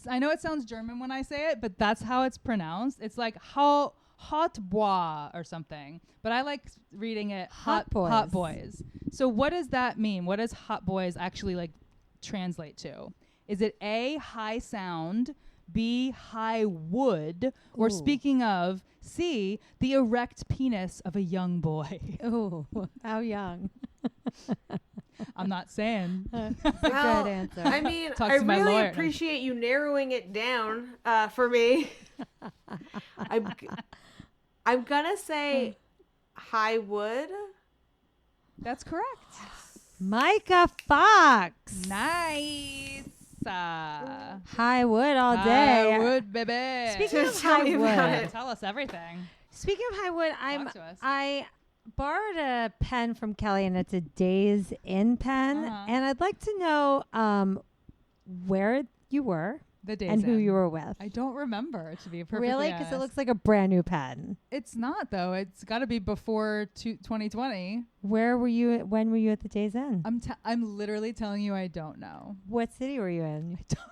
I know it sounds German when I say it, but that's how it's pronounced. It's like hot bois or something. But I like reading it Hot boys. Hot boys. So what does that mean? What does hot boys actually like translate to? Is it A, high sound, B, high wood, or Ooh. speaking of, C, the erect penis of a young boy? Oh, how young. I'm not saying. That's a Well, good answer. I mean, Talk I to my really lawyer. appreciate you narrowing it down for me. I'm gonna say high wood. That's correct. Myka Fox. Nice. High wood all day. High wood, baby. Speaking of Just tell high me about wood. it. Tell us everything. Speaking of high wood, Talk to us. I borrowed a pen from Kelly, and it's a Days In pen, Uh-huh. and I'd like to know where you were The days and who in. you were with. I don't remember, to be perfectly Really? honest. Because it looks like a brand new pen. It's not, though. It's got to be before 2020. Where were you? When were you at the Days In? I'm literally telling you I don't know. What city were you in? I don't know.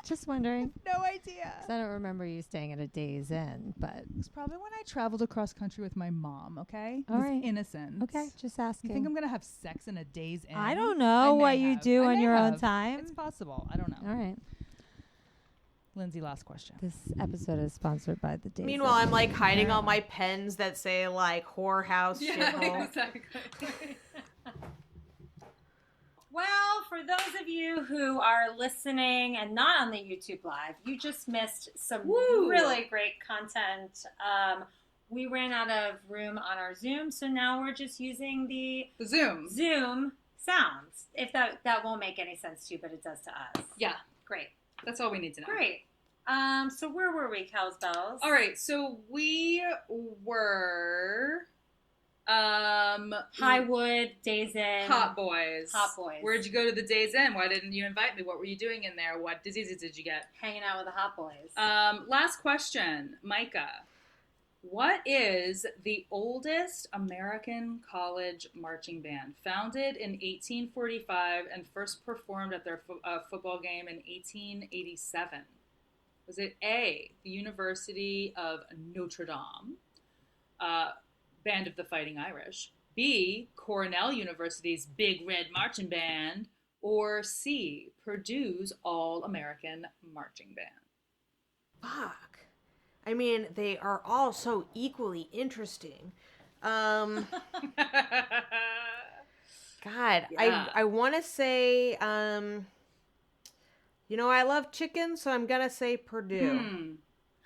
Just wondering. No idea. 'Cause I don't remember you staying at a Days In, but It's probably when I traveled across country with my mom, okay? All It was right. innocent. okay, just You asking. think I'm going to have sex in a Days In? I don't I know may what you have. do I on may your own have. time. It's possible. I don't know. All right. Lindsay, last question. This episode is sponsored by the Days Meanwhile, In. I'm like hiding all my pens that say like whorehouse shithole. exactly. Well, for those of you who are listening and not on the YouTube Live, you just missed some Woo! really great content. We ran out of room on our Zoom, so now we're just using the The Zoom. Zoom sounds. If that won't make any sense to you, but it does to us. Yeah, Great. that's all we need to know. Great. So where were we, Cows Bells? All right, so we were Highwood, Days Inn. Hot Boys. Hot Boys. Where'd you go to the Days Inn? Why didn't you invite me? What were you doing in there? What diseases did you get? Hanging out with the Hot Boys. Last question, Myka. What is the oldest American college marching band? Founded in 1845 and first performed at their football game in 1887. Was it A, the University of Notre Dame, Band of the Fighting Irish, B, Cornell University's Big Red Marching Band, or C, Purdue's All-American Marching Band? Fuck. I mean, they are all so equally interesting. God, Yeah. I want to say, I love chicken, so I'm going to say Purdue.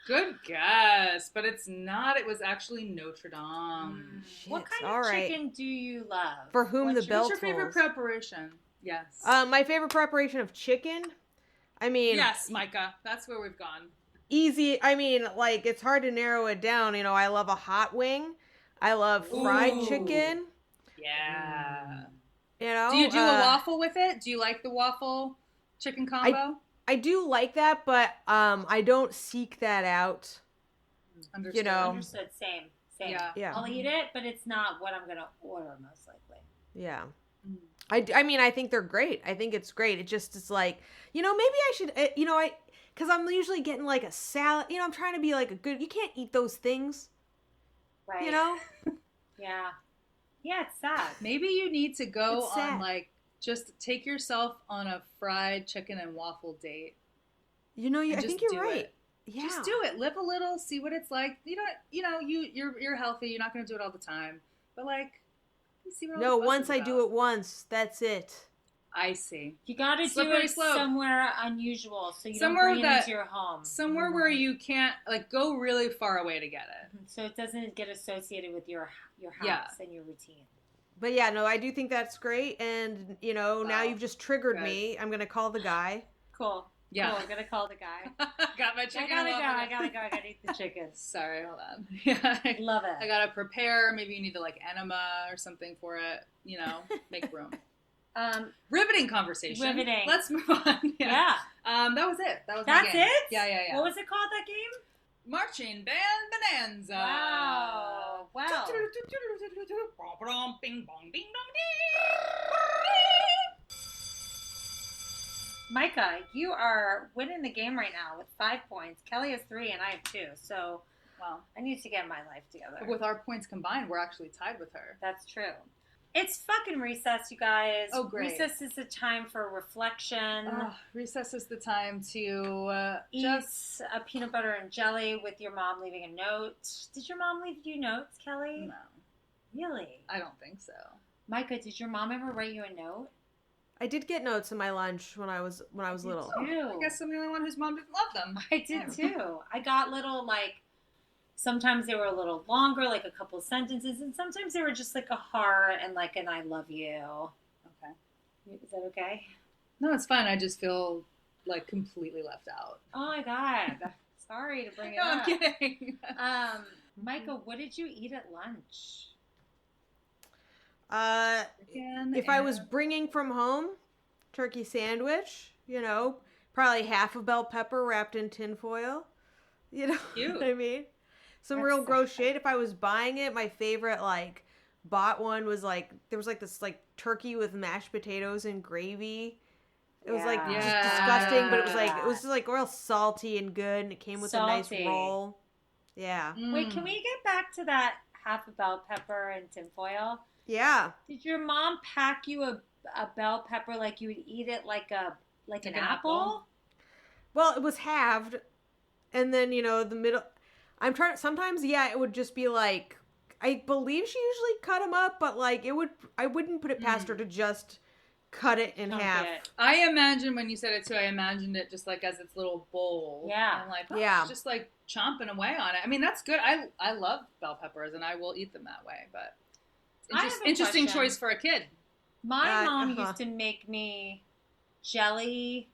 Good guess, but it's not. It was actually Notre Dame. Shit, What kind all of right. chicken do you love? For whom the bell What's your favorite tolls. preparation? Yes. My favorite preparation of chicken? I mean... Yes, Myka. That's where we've gone. Easy. I mean, like, it's hard to narrow it down. I love a hot wing. I love fried Ooh. chicken. Yeah. Do Do you do a waffle with it? Do you like the waffle chicken combo? I do like that, but I don't seek that out. Understood. Understood. Same. Yeah. I'll eat it, but it's not what I'm going to order, most likely. Yeah. I mean, I think they're great. I think it's great. It just is like, maybe I should, because I'm usually getting like a salad. I'm trying to be like a good, you can't eat those things. Right. Yeah. Yeah, it's sad. Maybe you need to go It's sad. on, like, just take yourself on a fried chicken and waffle date. I just think you're do right. it. Yeah. Just do it. Live a little. See what it's like. You're healthy. You're not going to do it all the time. But, like, you see what all the fuss Once is I about. do it once, that's it. I see. You got to do Slippery it slope. somewhere unusual so you Somewhere don't bring it that- into your home. Somewhere where you can't, like, go really far away to get it. So it doesn't get associated with your house Yeah. and your routine. But yeah, no, I do think that's great. And, now Wow. you've just triggered Good. me. I'm going to call the guy. Cool. Yeah. Cool. I'm going to call the guy. Got my chicken. I gotta and go. waffle. I gotta go. I gotta eat the chicken. Sorry, hold on. Yeah. Love it. I gotta prepare. Maybe you need to, like, enema or something for it. Make room. Riveting conversation. Riveting. Let's move on. Yeah. That was it. That was my That's game. it? Yeah. What was it called, that game? Marching Band Bonanza. Wow. Wow. Bing bong, bing bong, Myka, you are winning the game right now with 5 points. Kelly has 3 and I have 2. So Well, I need to get my life together. with our points combined, we're actually tied with her. That's true. It's fucking recess, you guys. Oh, great. Recess is a time for reflection. Recess is the time to Eat just... a peanut butter and jelly with your mom leaving a note. Did your mom leave you notes, Kelly? No, Really? I don't think so. Myka, did your mom ever write you a note? I did get notes in my lunch when I was little. Too. I guess I'm the only one whose mom didn't love them. I did too. I got little, sometimes they were a little longer, like a couple sentences, and sometimes they were just like a heart and like an I love you. Okay. Is that okay? No, it's fine. I just feel like completely left out. Oh my God. Sorry to bring it No, I'm up. kidding. Myka, what did you eat at lunch? If I was bringing from home, turkey sandwich, probably half a bell pepper wrapped in tinfoil. Cute. What I mean? Some That's real so gross funny. shit. If I was buying it, my favorite, bought one was, there was, this, turkey with mashed potatoes and gravy. It was, Yeah. just disgusting, but it Yeah. was just, real salty and good, and it came with a nice Salty. roll. Yeah. Wait, can we get back to that half a bell pepper and tinfoil? Yeah. Did your mom pack you a bell pepper like you would eat it like an apple? Well, it was halved, and then, the middle... sometimes, it would just be I believe she usually cut them up, but I wouldn't put it past her to just cut it in Chunk half. it. I imagine when you said it too, I imagined it just as its little bowl. Yeah. I'm like, Yeah. it's just chomping away on it. I mean, that's good. I love bell peppers and I will eat them that way, but I have a interesting question. choice for a kid. My mom uh-huh. used to make me jelly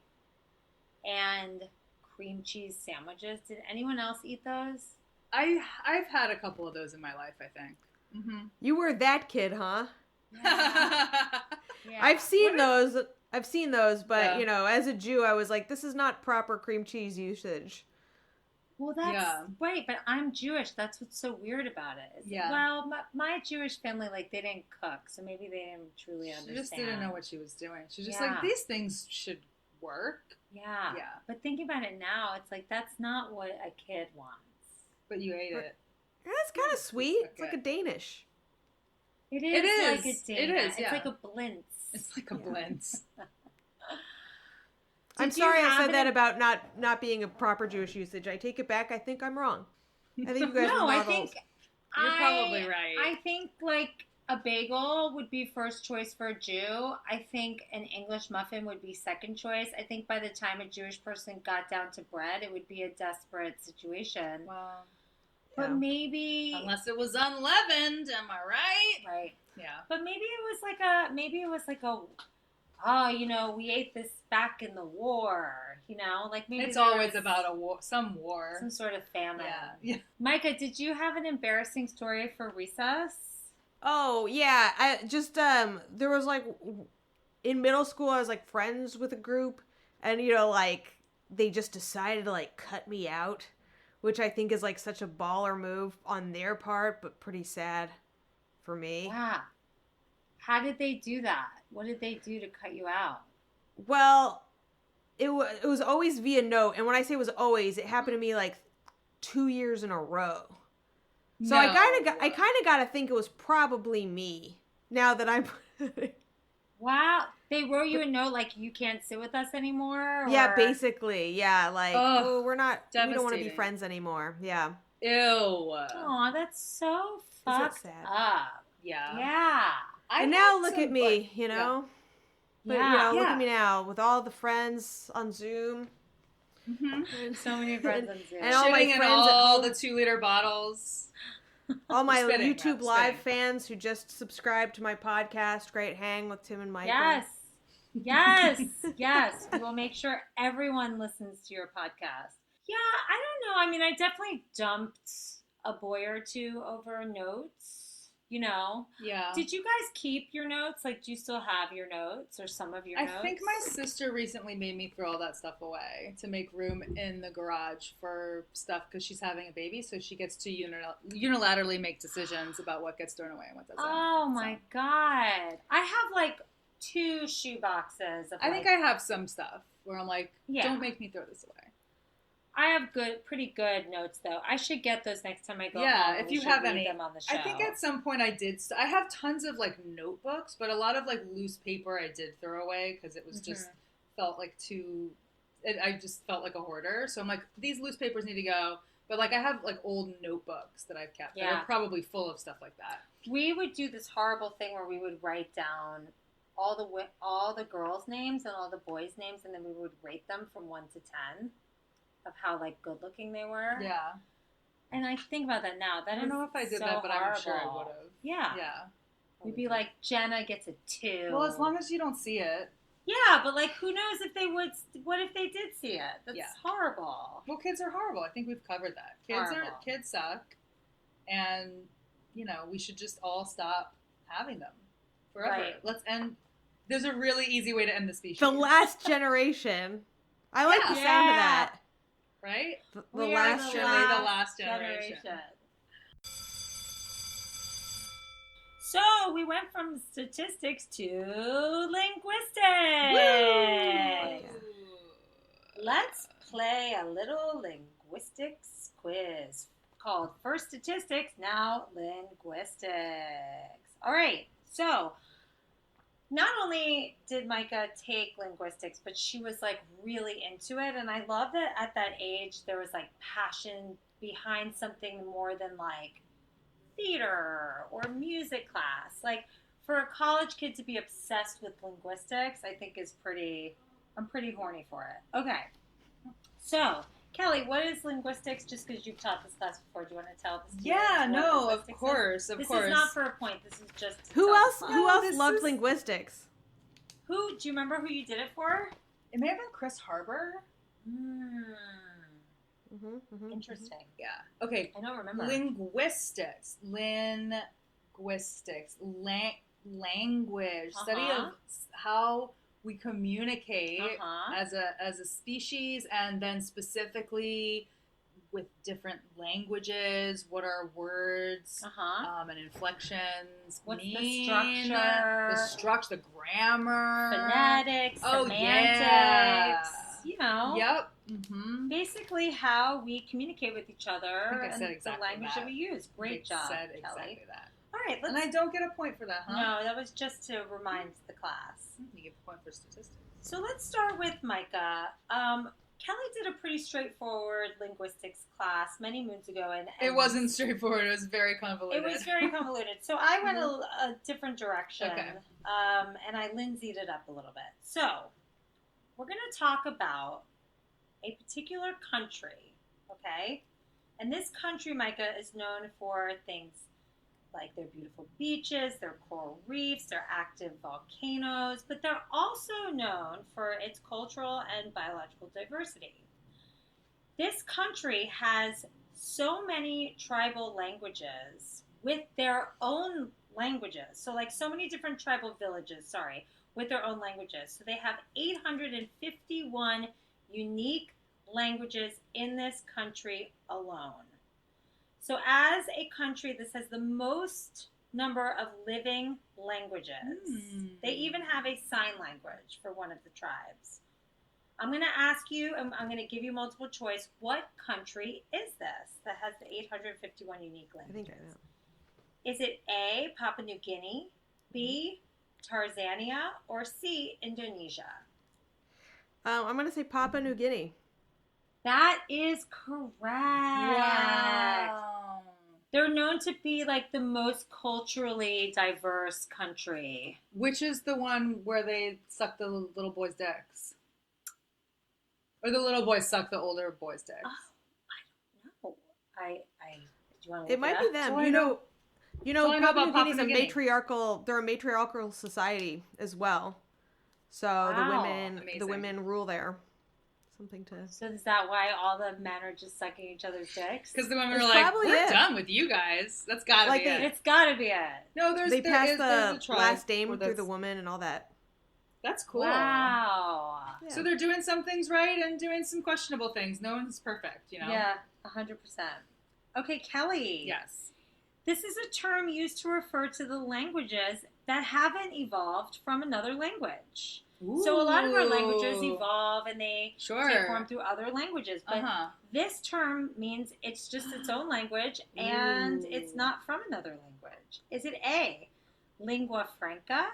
and cream cheese sandwiches. Did anyone else eat those? I've had a couple of those in my life, I think. Mm-hmm. You were that kid, huh? Yeah. I've seen those, but Yeah. you know, as a Jew, I was like, this is not proper cream cheese usage. Well, that's Yeah. right, but I'm Jewish. That's what's so weird about it. Yeah. Well, my Jewish family, like, they didn't cook, so maybe they didn't truly understand. She just didn't know what she was doing. She's just Yeah. like, these things should work. Yeah. Yeah. But thinking about it now, it's like, that's not what a kid wants. But you ate it. Yeah, it's kind of sweet. It's like a Danish. It It is like a is. dana. It is, It's yeah. like a blintz. It's like a blend. I'm Did you sorry I have said that it- about not being a proper Jewish usage. I take it back. I think I'm wrong. I think you guys No, were I models. think You're probably right. I think like a bagel would be first choice for a Jew. I think an English muffin would be second choice. I think by the time a Jewish person got down to bread, it would be a desperate situation. Well, But Yeah. maybe unless it was unleavened, am I right? right. Yeah. But maybe it was like a oh, you know, we ate this back in the war, you know? Like maybe It's there always was about a war, some war. some sort of famine. Yeah. Micah, did you have an embarrassing story for recess? Oh yeah, I just there was like in middle school I was like friends with a group, and you know like they just decided to like cut me out, which I think is like such a baller move on their part, but pretty sad for me. Yeah. How did they do that? What did they do to cut you out? Well, it was always via note, and when I say it was always, it happened to me like 2 years in a row. So I kind of got to think it was probably me. Now that I'm Wow. They wrote you a note like you can't sit with us anymore? yeah, or- basically, yeah, like Ugh, oh, we don't want to be devastating. friends anymore. Yeah, Ew. Aw, that's so Isn't it fucked sad? up. Yeah. Yeah. and now look at me, you know. But, Yeah. you know, look Yeah. at me now with all the friends on Zoom. Mm-hmm. So many friends on Zoom. And all my Shitting in friends at all home. the 2-liter bottles. All my Spitting, YouTube I'm live spitting. fans who just subscribed to my podcast, Great Hang with Tim and Myka. Yes. Yes. Yes. We will make sure everyone listens to your podcast. Yeah, I don't know. I mean, I definitely dumped a boy or two over notes, you know. Yeah. Did you guys keep your notes? Like, do you still have your notes or some of your I notes? think my sister recently made me throw all that stuff away to make room in the garage for stuff because she's having a baby, so she gets to unilaterally make decisions about what gets thrown away and what doesn't. Oh my God. I have like 2 shoe boxes. Of I think I have some stuff where I'm like, Yeah. don't make me throw this away. I have pretty good notes though. I should get those next time I go Yeah, home. if We you should have read any. them on the show. I think at some point I did. I have tons of like notebooks, but a lot of like loose paper I did throw away because it was just felt like too. I just felt like a hoarder. So I'm like, these loose papers need to go. But like I have like old notebooks that I've kept that Yeah. are probably full of stuff like that. We would do this horrible thing where we would write down all the girls' names and all the boys' names, and then we would rate them from 1 to 10 of how like good looking they were. Yeah. And I think about that now. That I don't know if I did so that, but I'm sure I horrible. would have. Yeah. Yeah. We'd be like, Jenna gets a 2. Well, as long as you don't see it. Yeah, but like, who knows if they would? What if they did see it? That's Yeah. horrible. Well, kids are horrible. I think we've covered that. Horrible. Kids suck, and you know we should just all stop having them forever. Right. Let's end. There's a really easy way to end the species. The last generation. I like the sound of that. right? The We are last the generation. the last generation. So we went from statistics to linguistics. Let's play a little linguistics quiz called First Statistics, Now Linguistics. All right, so not only did Myka take linguistics, but she was like really into it. And I love that at that age there was like passion behind something more than like theater or music class. Like for a college kid to be obsessed with linguistics, I think I'm pretty horny for it. Okay. So, Kelly, what is linguistics? Just because you've taught this class before, do you want to tell the students Yeah, what no, of linguistics is? course, of This course. is not for a point. This is just to Who tell else? the Who class. else loved linguistics? Who? Do you remember who you did it for? It may have been Chris Harbor. Interesting. Yeah. Okay. I don't remember. Linguistics. Linguistics, language, study Uh-huh. of how we communicate Uh-huh. as a species, and then specifically with different languages, what are words Uh-huh. and inflections What's the mean, structure? the structure, the grammar, Phonetics, oh semantics, yeah, you know. yep, mm-hmm. Basically how we communicate with each other I think I and said exactly the language that that. we use. Great job, Said Kelly. exactly that. All right, And I don't get a point for that, huh? No, that was just to remind the class. You get a point for statistics. So let's start with Myka. Kelly did a pretty straightforward linguistics class many moons ago, and It wasn't straightforward. It was very convoluted. It was very convoluted. So I went a different direction, Okay. and I Lindseyed it up a little bit. So we're going to talk about a particular country, okay? And this country, Myka, is known for things like their beautiful beaches, their coral reefs, their active volcanoes, but they're also known for its cultural and biological diversity. This country has so many tribal languages with their own languages. So like so many different tribal villages, with their own languages. So they have 851 unique languages in this country alone. So as a country, this has the most number of living languages. They even have a sign language for one of the tribes. I'm going to ask you, and I'm going to give you multiple choice, what country is this that has the 851 unique languages? I think I know. Is it A, Papua New Guinea, B, Tanzania, or C, Indonesia? I'm going to say Papua New Guinea. That is correct. Wow. They're known to be like the most culturally diverse country. Which is the one where they suck the little boys' dicks? Or the little boys suck the older boys' dicks? Oh, I don't know. Do you want to look It might up? be them. So I You know, So I know Papua about New Guinea's Papua New Guinea. they're a matriarchal society as well. So Wow. the Amazing. women rule there. Something to. So is that why all the men are just sucking each other's dicks? Because the women It's were like, probably we're it. done with you guys. That's gotta Like be they- it. It's gotta be it. No, They passed there's a the tribe last name where through the that's- woman and all that. That's cool. Wow. Yeah. So they're doing some things right and doing some questionable things. No one's perfect, you know? Yeah, 100%. Okay, Kelly. Yes. This is a term used to refer to the languages that haven't evolved from another language. So a lot of our languages Ooh. evolve and they Sure. take form through other languages. But Uh-huh. this term means it's just its own language and Ooh. it's not from another language. Is it A, lingua franca,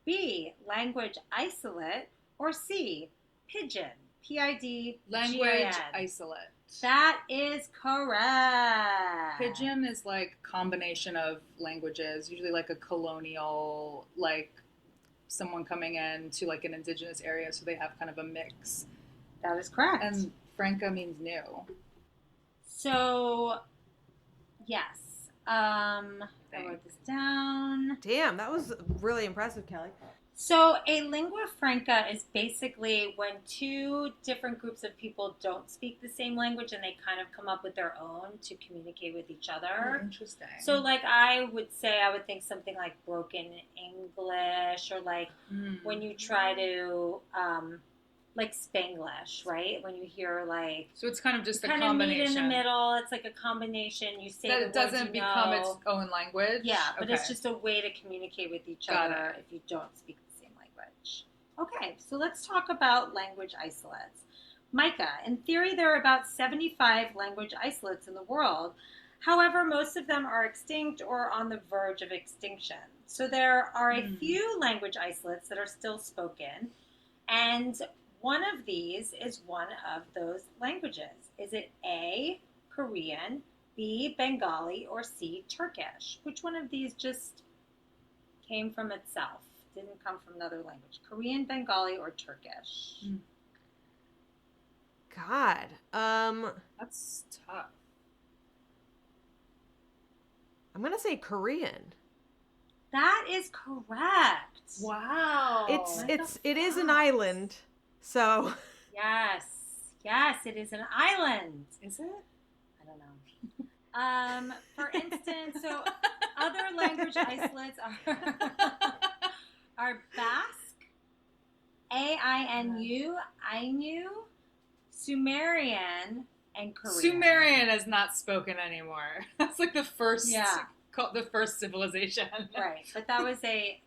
B, language isolate, or C, pidgin, P-I-D-G-I-N? Language isolate. That is correct. Pidgin is like combination of languages, usually like a colonial, like someone coming in to like an indigenous area, so they have kind of a mix. That is correct. And Franca means new. So, yes. I wrote this down. Damn, that was really impressive, Kelly. So, a lingua franca is basically when two different groups of people don't speak the same language and they kind of come up with their own to communicate with each other. Interesting. So, like, I would think something like broken English, or like when you try to, like Spanglish, right? When you hear like, so it's kind of just a kind of meet combination. in the middle. It's like a combination. You say That the it words doesn't you become know. its own language. Yeah, but it's Okay. just a way to communicate with each Got other it. if you don't speak the same language. Okay, so let's talk about language isolates. Myka, in theory, there are about 75 language isolates in the world. However, most of them are extinct or on the verge of extinction. So there are a few language isolates that are still spoken, and one of these is one of those languages. Is it A, Korean, B, Bengali, or C, Turkish? Which one of these just came from itself? Didn't come from another language. Korean, Bengali, or Turkish? God. That's tough. I'm gonna say Korean. That is correct. Wow. It is an island. So Yes. Yes, it is an island. Is it? I don't know. For instance, so Other language isolates are Basque, Ainu, Ainu, Sumerian, and Korean. Sumerian is not spoken anymore. That's like the first civilization. Right, but that was a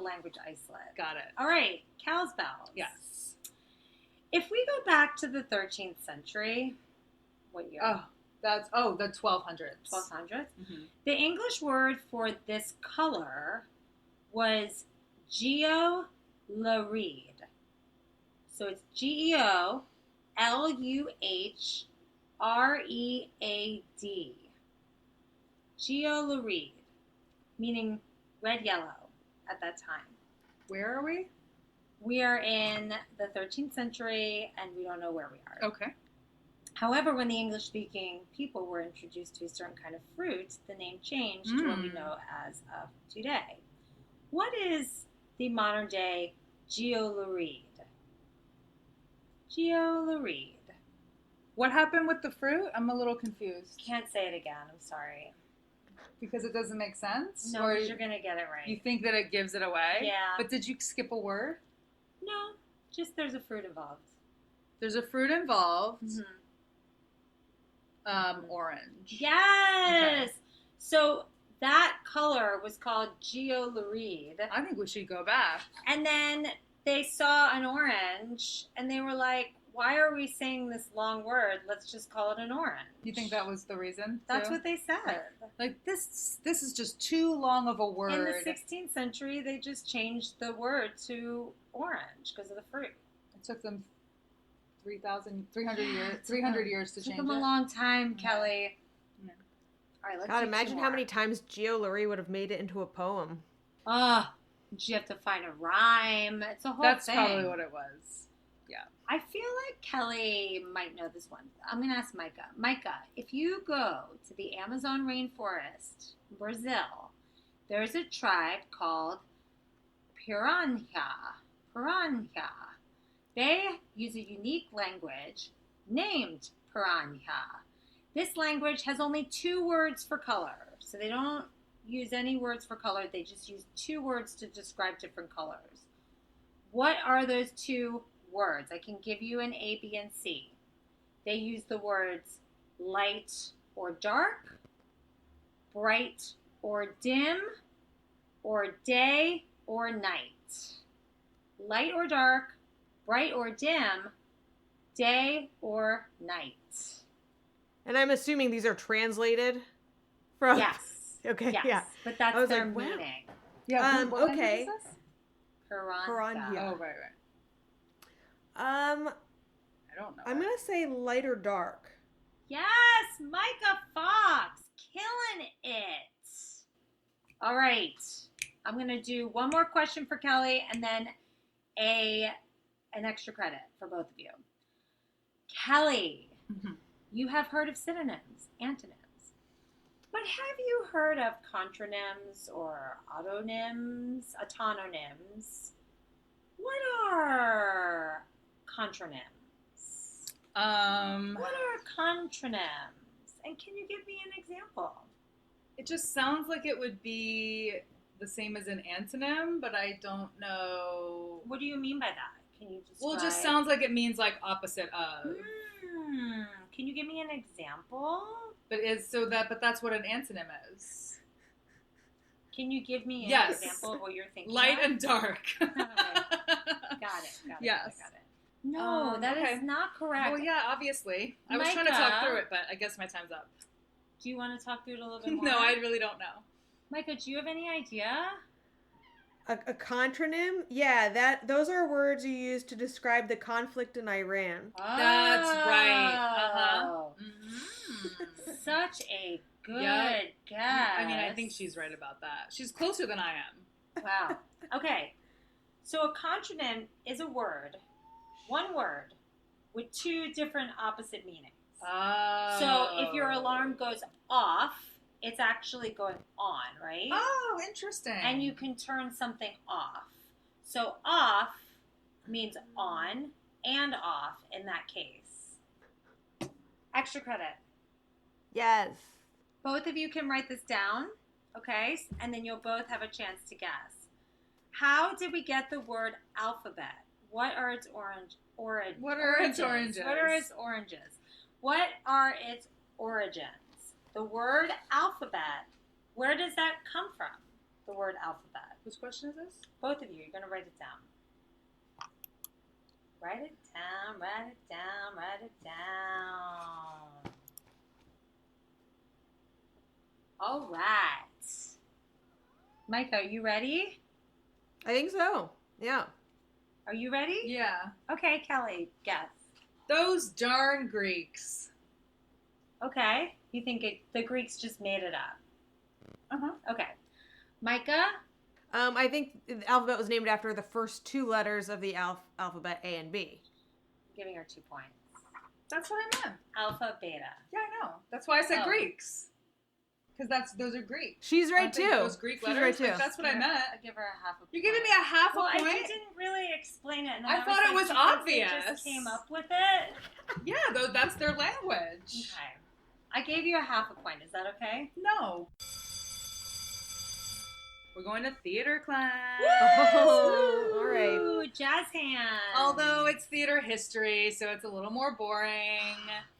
language isolate. Got it. All right, cow's bells. Yes. If we go back to the 13th century, what year? The 1200s. 1200s. The English word for this color was geolurid. So it's GEOLUHREAD. Geolurid, meaning red-yellow at that time. Where are we? We are in the 13th century, and we don't know where we are. Okay. However, when the English-speaking people were introduced to a certain kind of fruit, the name changed to what we know as of today. What is the modern-day geolurid? Geolurid. What happened with the fruit? I'm a little confused. Can't say it again. I'm sorry. Because it doesn't make sense? No, because you're going to get it right. You think that it gives it away? Yeah. But did you skip a word? No, just there's a fruit involved. There's a fruit involved. Mm-hmm. Orange. Yes! Okay. So that color was called geolurid. I think we should go back. And then they saw an orange, and they were like, why are we saying this long word? Let's just call it an orange. You think that was the reason? That's what they said. Like, this is just too long of a word. In the 16th century, they just changed the word to orange because of the fruit. It took them 300 years to change it. It took them a long time, Kelly. Yeah. All right, let's God, imagine how many times geolurid would have made it into a poem. You have to find a rhyme. It's a whole thing. That's probably what it was. Yeah. I feel like Kelly might know this one. I'm going to ask Myka. Myka, if you go to the Amazon rainforest, Brazil, there's a tribe called Piranha. They use a unique language named Piranha. This language has only 2 words for color. So they don't use any words for color. They just use 2 words to describe different colors. What are those 2 words? I can give you an A, B, and C. They use the words light or dark, bright or dim, or day or night. Light or dark, bright or dim, day or night. And I'm assuming these are translated from... Yes. Okay, yes. Yeah. But that's their meaning. Wow. Yeah. Okay. Piranha. Oh, right. I don't know. I'm going to say light or dark. Yes, Myka Fox, killing it. All right. I'm going to do one more question for Kelly and then an extra credit for both of you. Kelly, you have heard of synonyms, antonyms. But have you heard of contronyms or autonyms? What are contronyms? What are contronyms? And can you give me an example? It just sounds like it would be the same as an antonym, but I don't know. What do you mean by that? Can you describe? Well, it just sounds like it means like opposite of. Can you give me an example? But that's what an antonym is. Can you give me an example of what you're thinking? Light and dark. Got it. Yes. Got it. No, that is not correct. Well, yeah, obviously. I was trying to talk through it, but I guess my time's up. Do you want to talk through it a little bit more? No, I really don't know. Myka, do you have any idea? A contronym? Yeah, those are words you use to describe the conflict in Iran. Oh. That's right. Such a good guess. I mean, I think she's right about that. She's closer than I am. Wow. Okay. So a contronym is a word, one word, with 2 different opposite meanings. Oh. So if your alarm goes off, it's actually going on, right? Oh, interesting. And you can turn something off. So off means on and off in that case. Extra credit. Yes. Both of you can write this down. Okay, and then you'll both have a chance to guess. How did we get the word alphabet? What are its origins? What are its oranges? What are its oranges? What are its origins? The word alphabet, where does that come from? The word alphabet. Whose question is this? Both of you, you're going to write it down. Write it down, write it down, write it down. All right. Myka, are you ready? I think so. Yeah. Are you ready? Yeah. Okay, Kelly, guess. Those darn Greeks. Okay. You think the Greeks just made it up? Uh-huh. Okay. Myka? I think the alphabet was named after the first two letters of the alphabet, A and B. Giving her 2 points. That's what I meant. Alpha, beta. Yeah, I know. That's why I said Oh. Greeks. Because those are Greek. She's right Aren't they too. Those Greek She's letters. right too. Like, that's what I meant. I'll give her a half a point. You're giving me a half a Well, point? I didn't really explain it. And then I thought it was she thinks obvious. They just came up with it. Yeah, that's their language. Okay. I gave you a half a point. Is that okay? No. We're going to theater class. Oh, all right. Ooh, jazz hands. Although it's theater history, so it's a little more boring.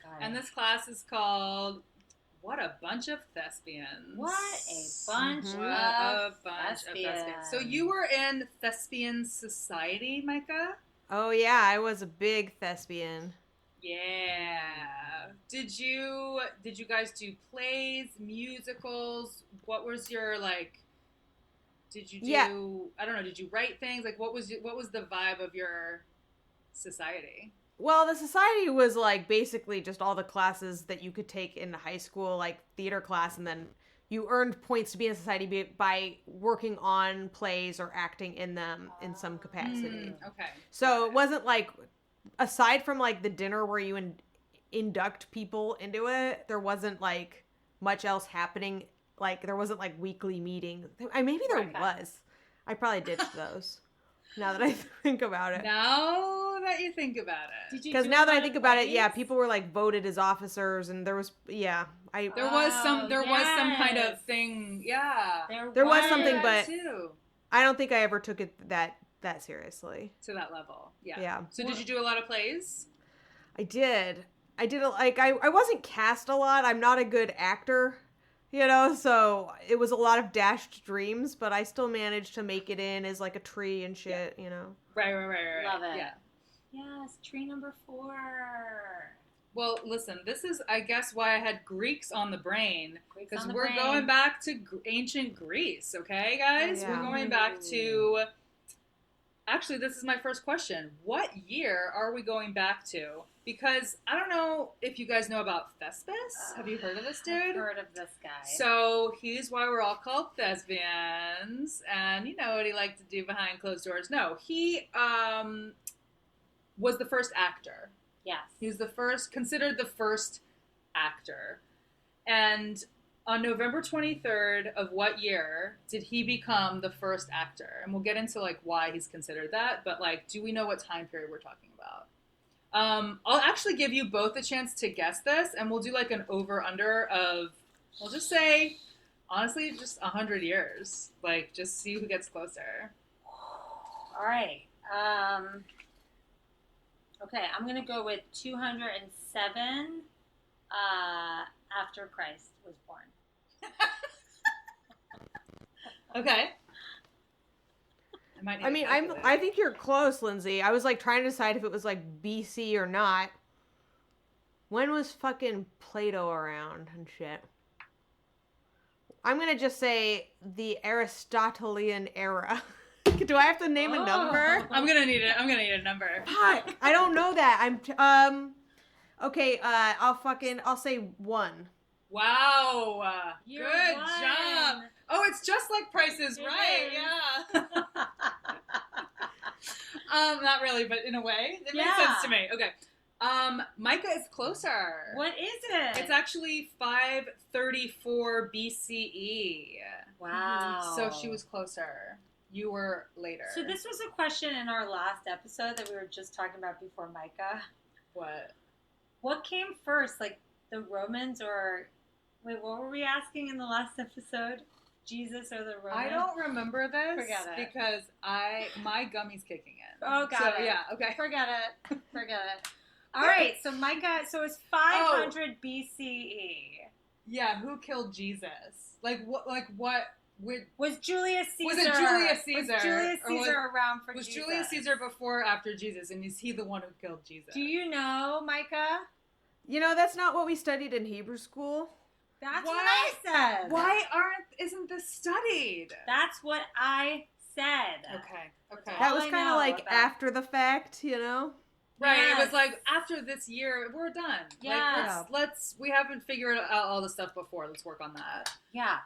Got And it. this class is called What a Bunch of Thespians. What a bunch Mhm. What of a bunch of thespians. thespians. So you were in Thespian Society, Myka? Oh yeah, I was a big thespian. Yeah. Did you guys do plays, musicals? What was your did you do Yeah. I don't know, did you write things? Like what was the vibe of your society? Well, the society was like basically just all the classes that you could take in high school, like theater class, and then you earned points to be in a society by working on plays or acting in them in some capacity. Okay. So it wasn't like, aside from like the dinner where you induct people into it, there wasn't like much else happening. Like there wasn't like weekly meetings. Maybe there was. I probably ditched those. Now that I think about it. Now that you think about it. Did you Because do now a that I lot think of about it, plays? yeah, people were like voted as officers, and there was, yeah, There was some kind yes. of thing, yeah. There was something, That but too, I don't think I ever took it that seriously. to that level. Yeah. Yeah. So did you do a lot of plays? I did like I wasn't cast a lot. I'm not a good actor, so it was a lot of dashed dreams, but I still managed to make it in as like a tree and shit, Right. Love it. Yeah. Yes, tree number 4. Well, listen, this is, I guess, why I had Greeks on the brain. Greeks Because on the we're brain. going back to ancient Greece, okay, guys? Yeah. We're going back to... Actually, this is my first question. What year are we going back to? Because I don't know if you guys know about Thespis. Have you heard of this dude? I've heard of this guy. So he's why we're all called thespians. And you know what he liked to do behind closed doors? No, he was the first actor. Yes. He was considered the first actor. And on November 23rd of what year did he become the first actor? And we'll get into like why he's considered that, but like, do we know what time period we're talking about? I'll actually give you both a chance to guess this, and we'll do like an over-under of, we'll just say, honestly, just 100 years. Like, just see who gets closer. All right. Okay, I'm going to go with 207 after Christ was born. Okay. I think you're close, Lindsay. I was like trying to decide if it was like BC or not. When was fucking Plato around and shit? I'm gonna just say the Aristotelian era. Do I have to name a number? I'm gonna need a number. Fuck, I don't know that. Okay. I'll say 1. Wow. You're Good one. job. Oh, it's just like Price is It Right. is. Yeah. Not really, but in a way, it makes Yeah. sense to me. Okay. Myka is closer. What is it? It's actually 534 BCE. Wow. So she was closer. You were later. So this was a question in our last episode that we were just talking about before Myka. What? What came first, like the Romans or... Wait, what were we asking in the last episode? Jesus or the Roman? I don't remember this Forget it. because my gummy's kicking in. Oh, got so, it. Yeah, okay. Forget it. All right, so Myka, so it's 500 BCE. Yeah, who killed Jesus? Was Julius Caesar? Was it Julius Caesar? Was Julius Caesar around for Was Jesus? Julius Caesar before or after Jesus? And is he the one who killed Jesus? Do you know, Myka? That's not what we studied in Hebrew school. That's what I said. Why isn't this studied? That's what I said. Okay. That was I kind of know like about- after the fact, Right, Yes. It was like, after this year, we're done. Yes. We haven't figured out all the stuff before. Let's work on that. Yeah.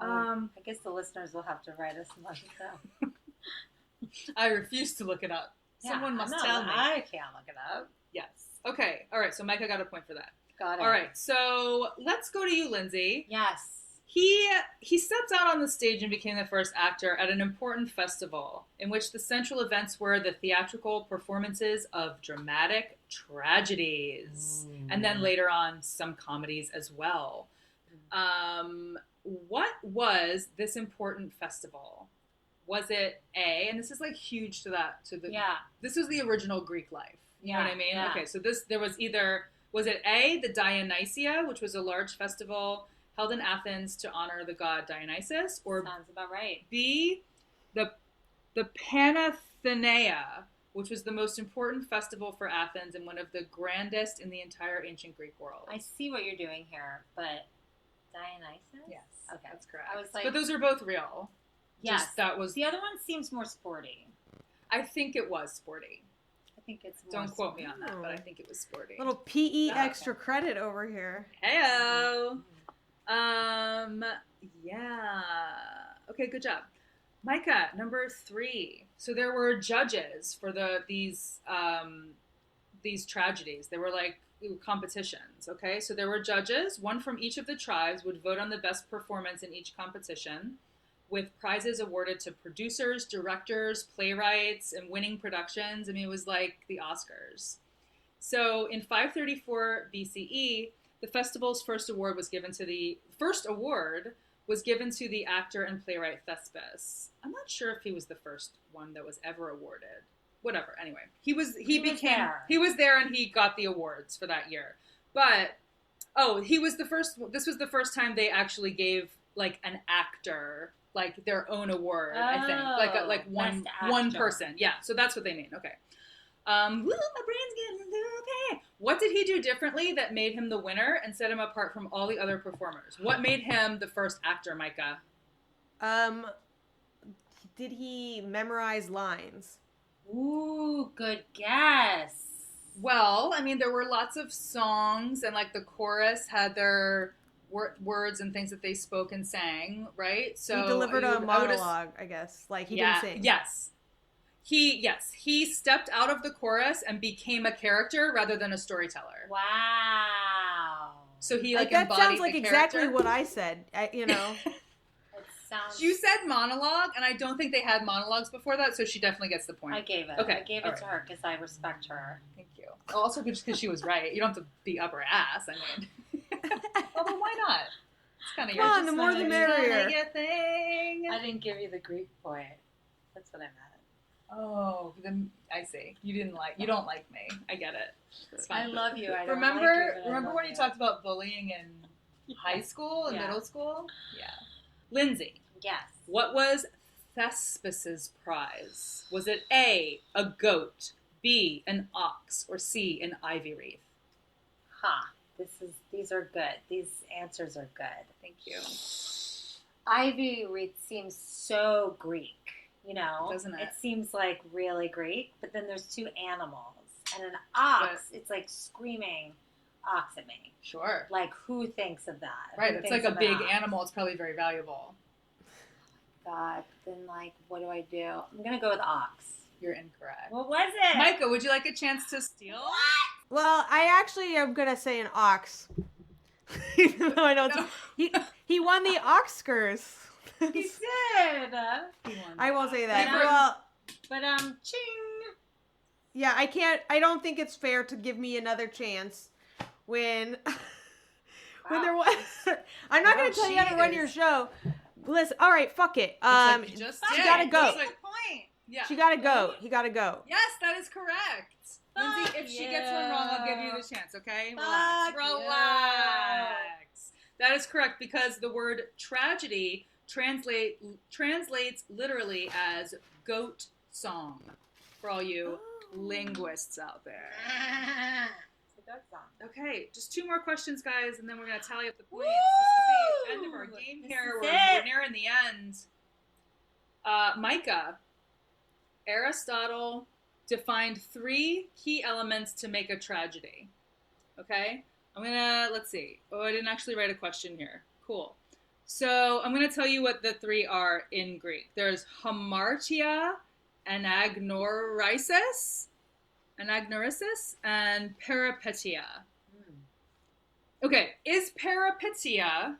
I guess the listeners will have to write us and let us know. I refuse to look it up. Someone must tell me. I can't look it up. Yes. Okay, all right, so Myka got a point for that. Got it. All right, so let's go to you, Lindsey. Yes. He stepped out on the stage and became the first actor at an important festival in which the central events were the theatrical performances of dramatic tragedies, and then later on some comedies as well. What was this important festival? Was it A, and this is like huge to the Yeah. This was the original Greek life. You know what I mean? Yeah. Okay, so was it A, the Dionysia, which was a large festival held in Athens to honor the god Dionysus, or Sounds about right. B, the Panathenaea, which was the most important festival for Athens and one of the grandest in the entire ancient Greek world? I see what you're doing here, but Dionysus? Yes, Okay. that's correct. I was like, but those are both real. yes. Just that was. The other one seems more sporty. I think it was sporty. I think it's more Don't quote me on that, but I think it was sporty. Little PE extra credit over here. Heyo. Yeah. Okay, good job. Myka, number 3. So there were judges for these tragedies. They were like competitions, okay? So there were judges. One from each of the tribes would vote on the best performance in each competition, with prizes awarded to producers, directors, playwrights, and winning productions. I mean, it was like the Oscars. So in 534 BCE, the festival's first award was given to the actor and playwright Thespis. I'm not sure if he was the first one that was ever awarded. Whatever. Anyway, he was there and he got the awards for that year. But he was the first. This was the first time they actually gave like an actor like their own award. I think like one person. Yeah. So that's what they mean. Okay. My brain's getting okay. What did he do differently that made him the winner and set him apart from all the other performers? What made him the first actor, Myka? Did he memorize lines? Ooh, good guess. Well, I mean, there were lots of songs, and like the chorus had their words and things that they spoke and sang, right? So he delivered a monologue, I guess. Like he didn't sing. Yes. He stepped out of the chorus and became a character rather than a storyteller. Wow. So he that embodied sounds like the exactly character. what I said. You said monologue, and I don't think they had monologues before that, so she deatly gets the point. I gave it. Okay. I gave it to her because I respect her. Thank you. Also, just because she was right. You don't have to be up her ass. I mean, although why not? It's kind of your. Come on, the more the merrier. Thing. I didn't give you the Greek point. That's what I meant. Oh, then I see. You don't like me. I get it. It's fine. I love you. I don't remember like you, when you talked about bullying in high school and middle school? Yeah. Lindsey. Yes. What was Thespis' prize? Was it A, a goat, B, an ox, or C, an ivy wreath? These are good. These answers are good. Thank you. Ivy wreath seems so Greek, Doesn't it? It seems like really Greek, but then there's 2 animals. And an ox, it's like screaming ox at me. Sure. Like, who thinks of that? Right, Who it's thinks like a of big an ox? animal. It's probably very valuable. God, then what do I do? I'm going to go with ox. You're incorrect. What was it? Myka, would you like a chance to steal? Well, I actually am gonna say an ox. Even though I know he won the Oscars. He did. I won't say that. But ching. Yeah, I don't think it's fair to give me another chance when there was. I'm not going to tell you how to run your show, Listen, all right, fuck it. Like you just she did. gotta go. Just like, Point. yeah. She gotta go. He gotta go. Yes, that is correct. Lindsay, if she gets one wrong, I'll give you the chance, okay? Fuck Relax. That is correct because the word tragedy translates literally as goat song for all you linguists out there. It's a good song. Okay, just 2 more questions, guys, and then we're going to tally up the points. Woo! This is the end of our game This here. is We're it. nearing the end. Myka, Aristotle defined 3 key elements to make a tragedy. Okay? Let's see. Oh, I didn't actually write a question here. Cool. So I'm going to tell you what the 3 are in Greek. There's hamartia, anagnorisis, and peripetia. Okay, is peripetia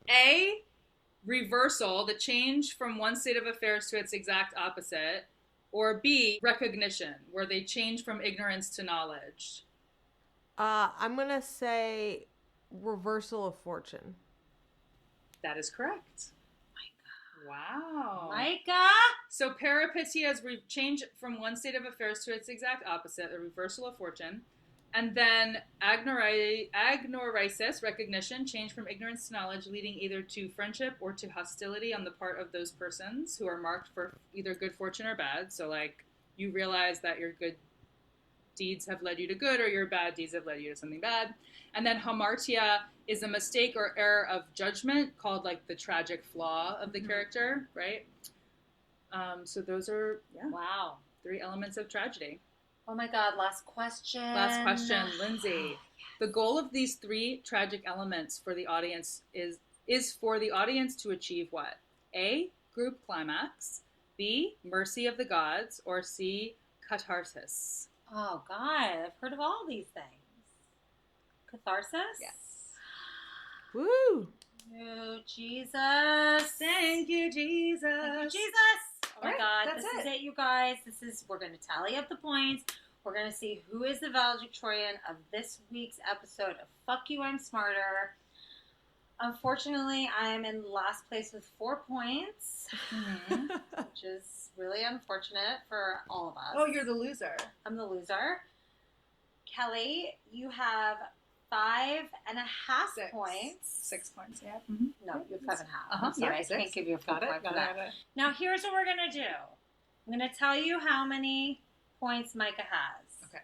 A, reversal, the change from one state of affairs to its exact opposite, or B, recognition, where they change from ignorance to knowledge? I'm gonna say reversal of fortune. That is correct. Wow. Myka? So peripetia is change from one state of affairs to its exact opposite, the reversal of fortune. And then agnorisis, recognition, change from ignorance to knowledge, leading either to friendship or to hostility on the part of those persons who are marked for either good fortune or bad. So, like, you realize that your good deeds have led you to good or your bad deeds have led you to something bad. And then hamartia is a mistake or error of judgment called, like, the tragic flaw of the character, right? So those are, Wow. 3 elements of tragedy. Oh my God, last question. Last question, Lindsay. The goal of these 3 tragic elements for the audience is for the audience to achieve what? A, group climax, B, mercy of the gods, or C, catharsis. Oh God, I've heard of all these things. Catharsis? Yes. Woo! Oh, Jesus. Thank you, Jesus. Thank you, Jesus. Oh my All right, God, that's this is it. it, you guys. We're going to tally up the points. We're going to see who is the valedictorian of this week's episode of Fuck You, I'm Smarter. Unfortunately, I am in last place with 4 points, which is really unfortunate for all of us. Oh, you're the loser. I'm the loser. Kelly, you have 5.5 points. 6 points, yeah. No, you have 5.5. Uh-huh, I'm sorry, yeah, I can't 6. give you a full Got point it, for got that. it. Now, here's what we're going to do. I'm going to tell you how many points Myka has. Okay.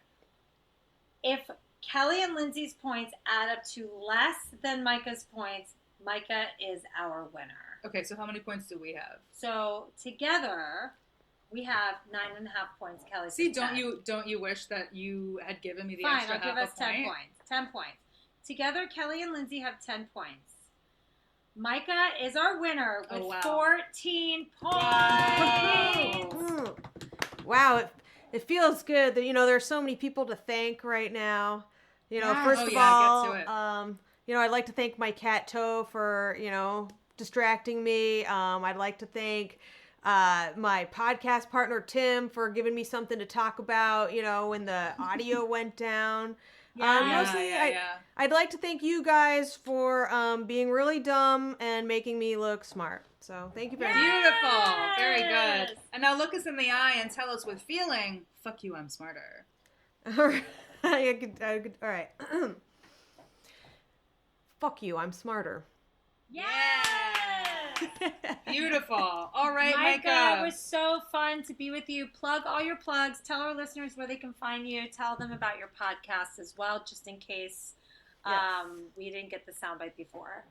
If Kelly and Lindsay's points add up to less than Myka's points, Myka is our winner. Okay, so how many points do we have? So, together, we have 9.5 points. Kelly See, says 10. don't you wish that you had given me the Fine, extra I'll give half us a point? 10 points. 10 points. Together, Kelly and Lindsay have 10 points. Myka is our winner with 14 points. Wow, it feels good that, there's so many people to thank right now. Yes. First Oh, of yeah, all, get to it. I'd like to thank my cat Toe for, distracting me. I'd like to thank my podcast partner Tim for giving me something to talk about, when the audio went down. Mostly, I'd like to thank you guys for being really dumb and making me look smart. So thank you very much. Beautiful. Very good. And now look us in the eye and tell us with feeling, fuck you, I'm smarter. All right. I could, all right. Fuck you, I'm smarter. Yeah. Beautiful. All right, Myka, it Myka. was so fun to be with you. Plug all your plugs. Tell our listeners where they can find you. Tell them about your podcast as well, just in case we didn't get the soundbite before.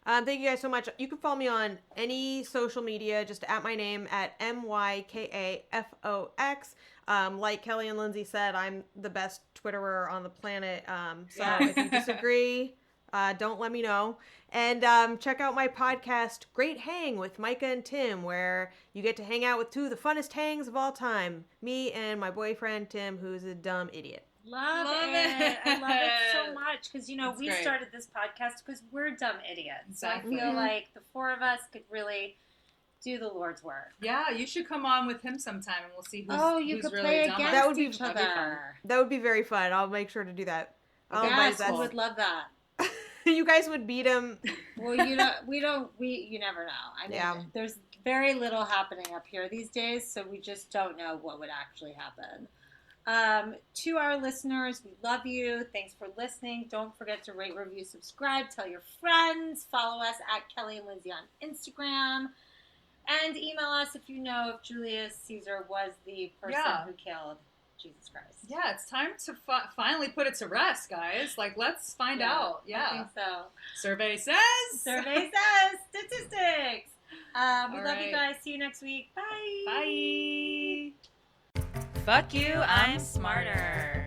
Thank you guys so much. You can follow me on any social media, just at my name, at MYKAFOX. Like Kelly and Lindsay said, I'm the best Twitterer on the planet. So if you disagree, don't let me know. And check out my podcast, Great Hang with Myka and Tim, where you get to hang out with 2 of the funnest hangs of all time. Me and my boyfriend, Tim, who's a dumb idiot. Love it. I love it so much because, That's we great. started this podcast because we're dumb idiots. Exactly. So I feel like the 4 of us could really do the Lord's work. Yeah, you should come on with him sometime and we'll see you who's could really play dumb. against That would be- each that'd be fun. other. That would be very fun. I'll make sure to do that. Okay, Yes, cool. I would love that. You guys would beat him. Well, you never know. I mean, there's very little happening up here these days, so we just don't know what would actually happen. To our listeners, we love you. Thanks for listening. Don't forget to rate, review, subscribe, tell your friends, follow us at Kelly and Lindsey on Instagram, and email us if you know if Julius Caesar was the person who killed Jesus Christ. Yeah, it's time to finally put it to rest, guys. Like, let's find out. Yeah, I think so. Survey says. Survey says. Statistics. We love right. you guys. See you next week. Bye. Bye. Fuck you, I'm smarter.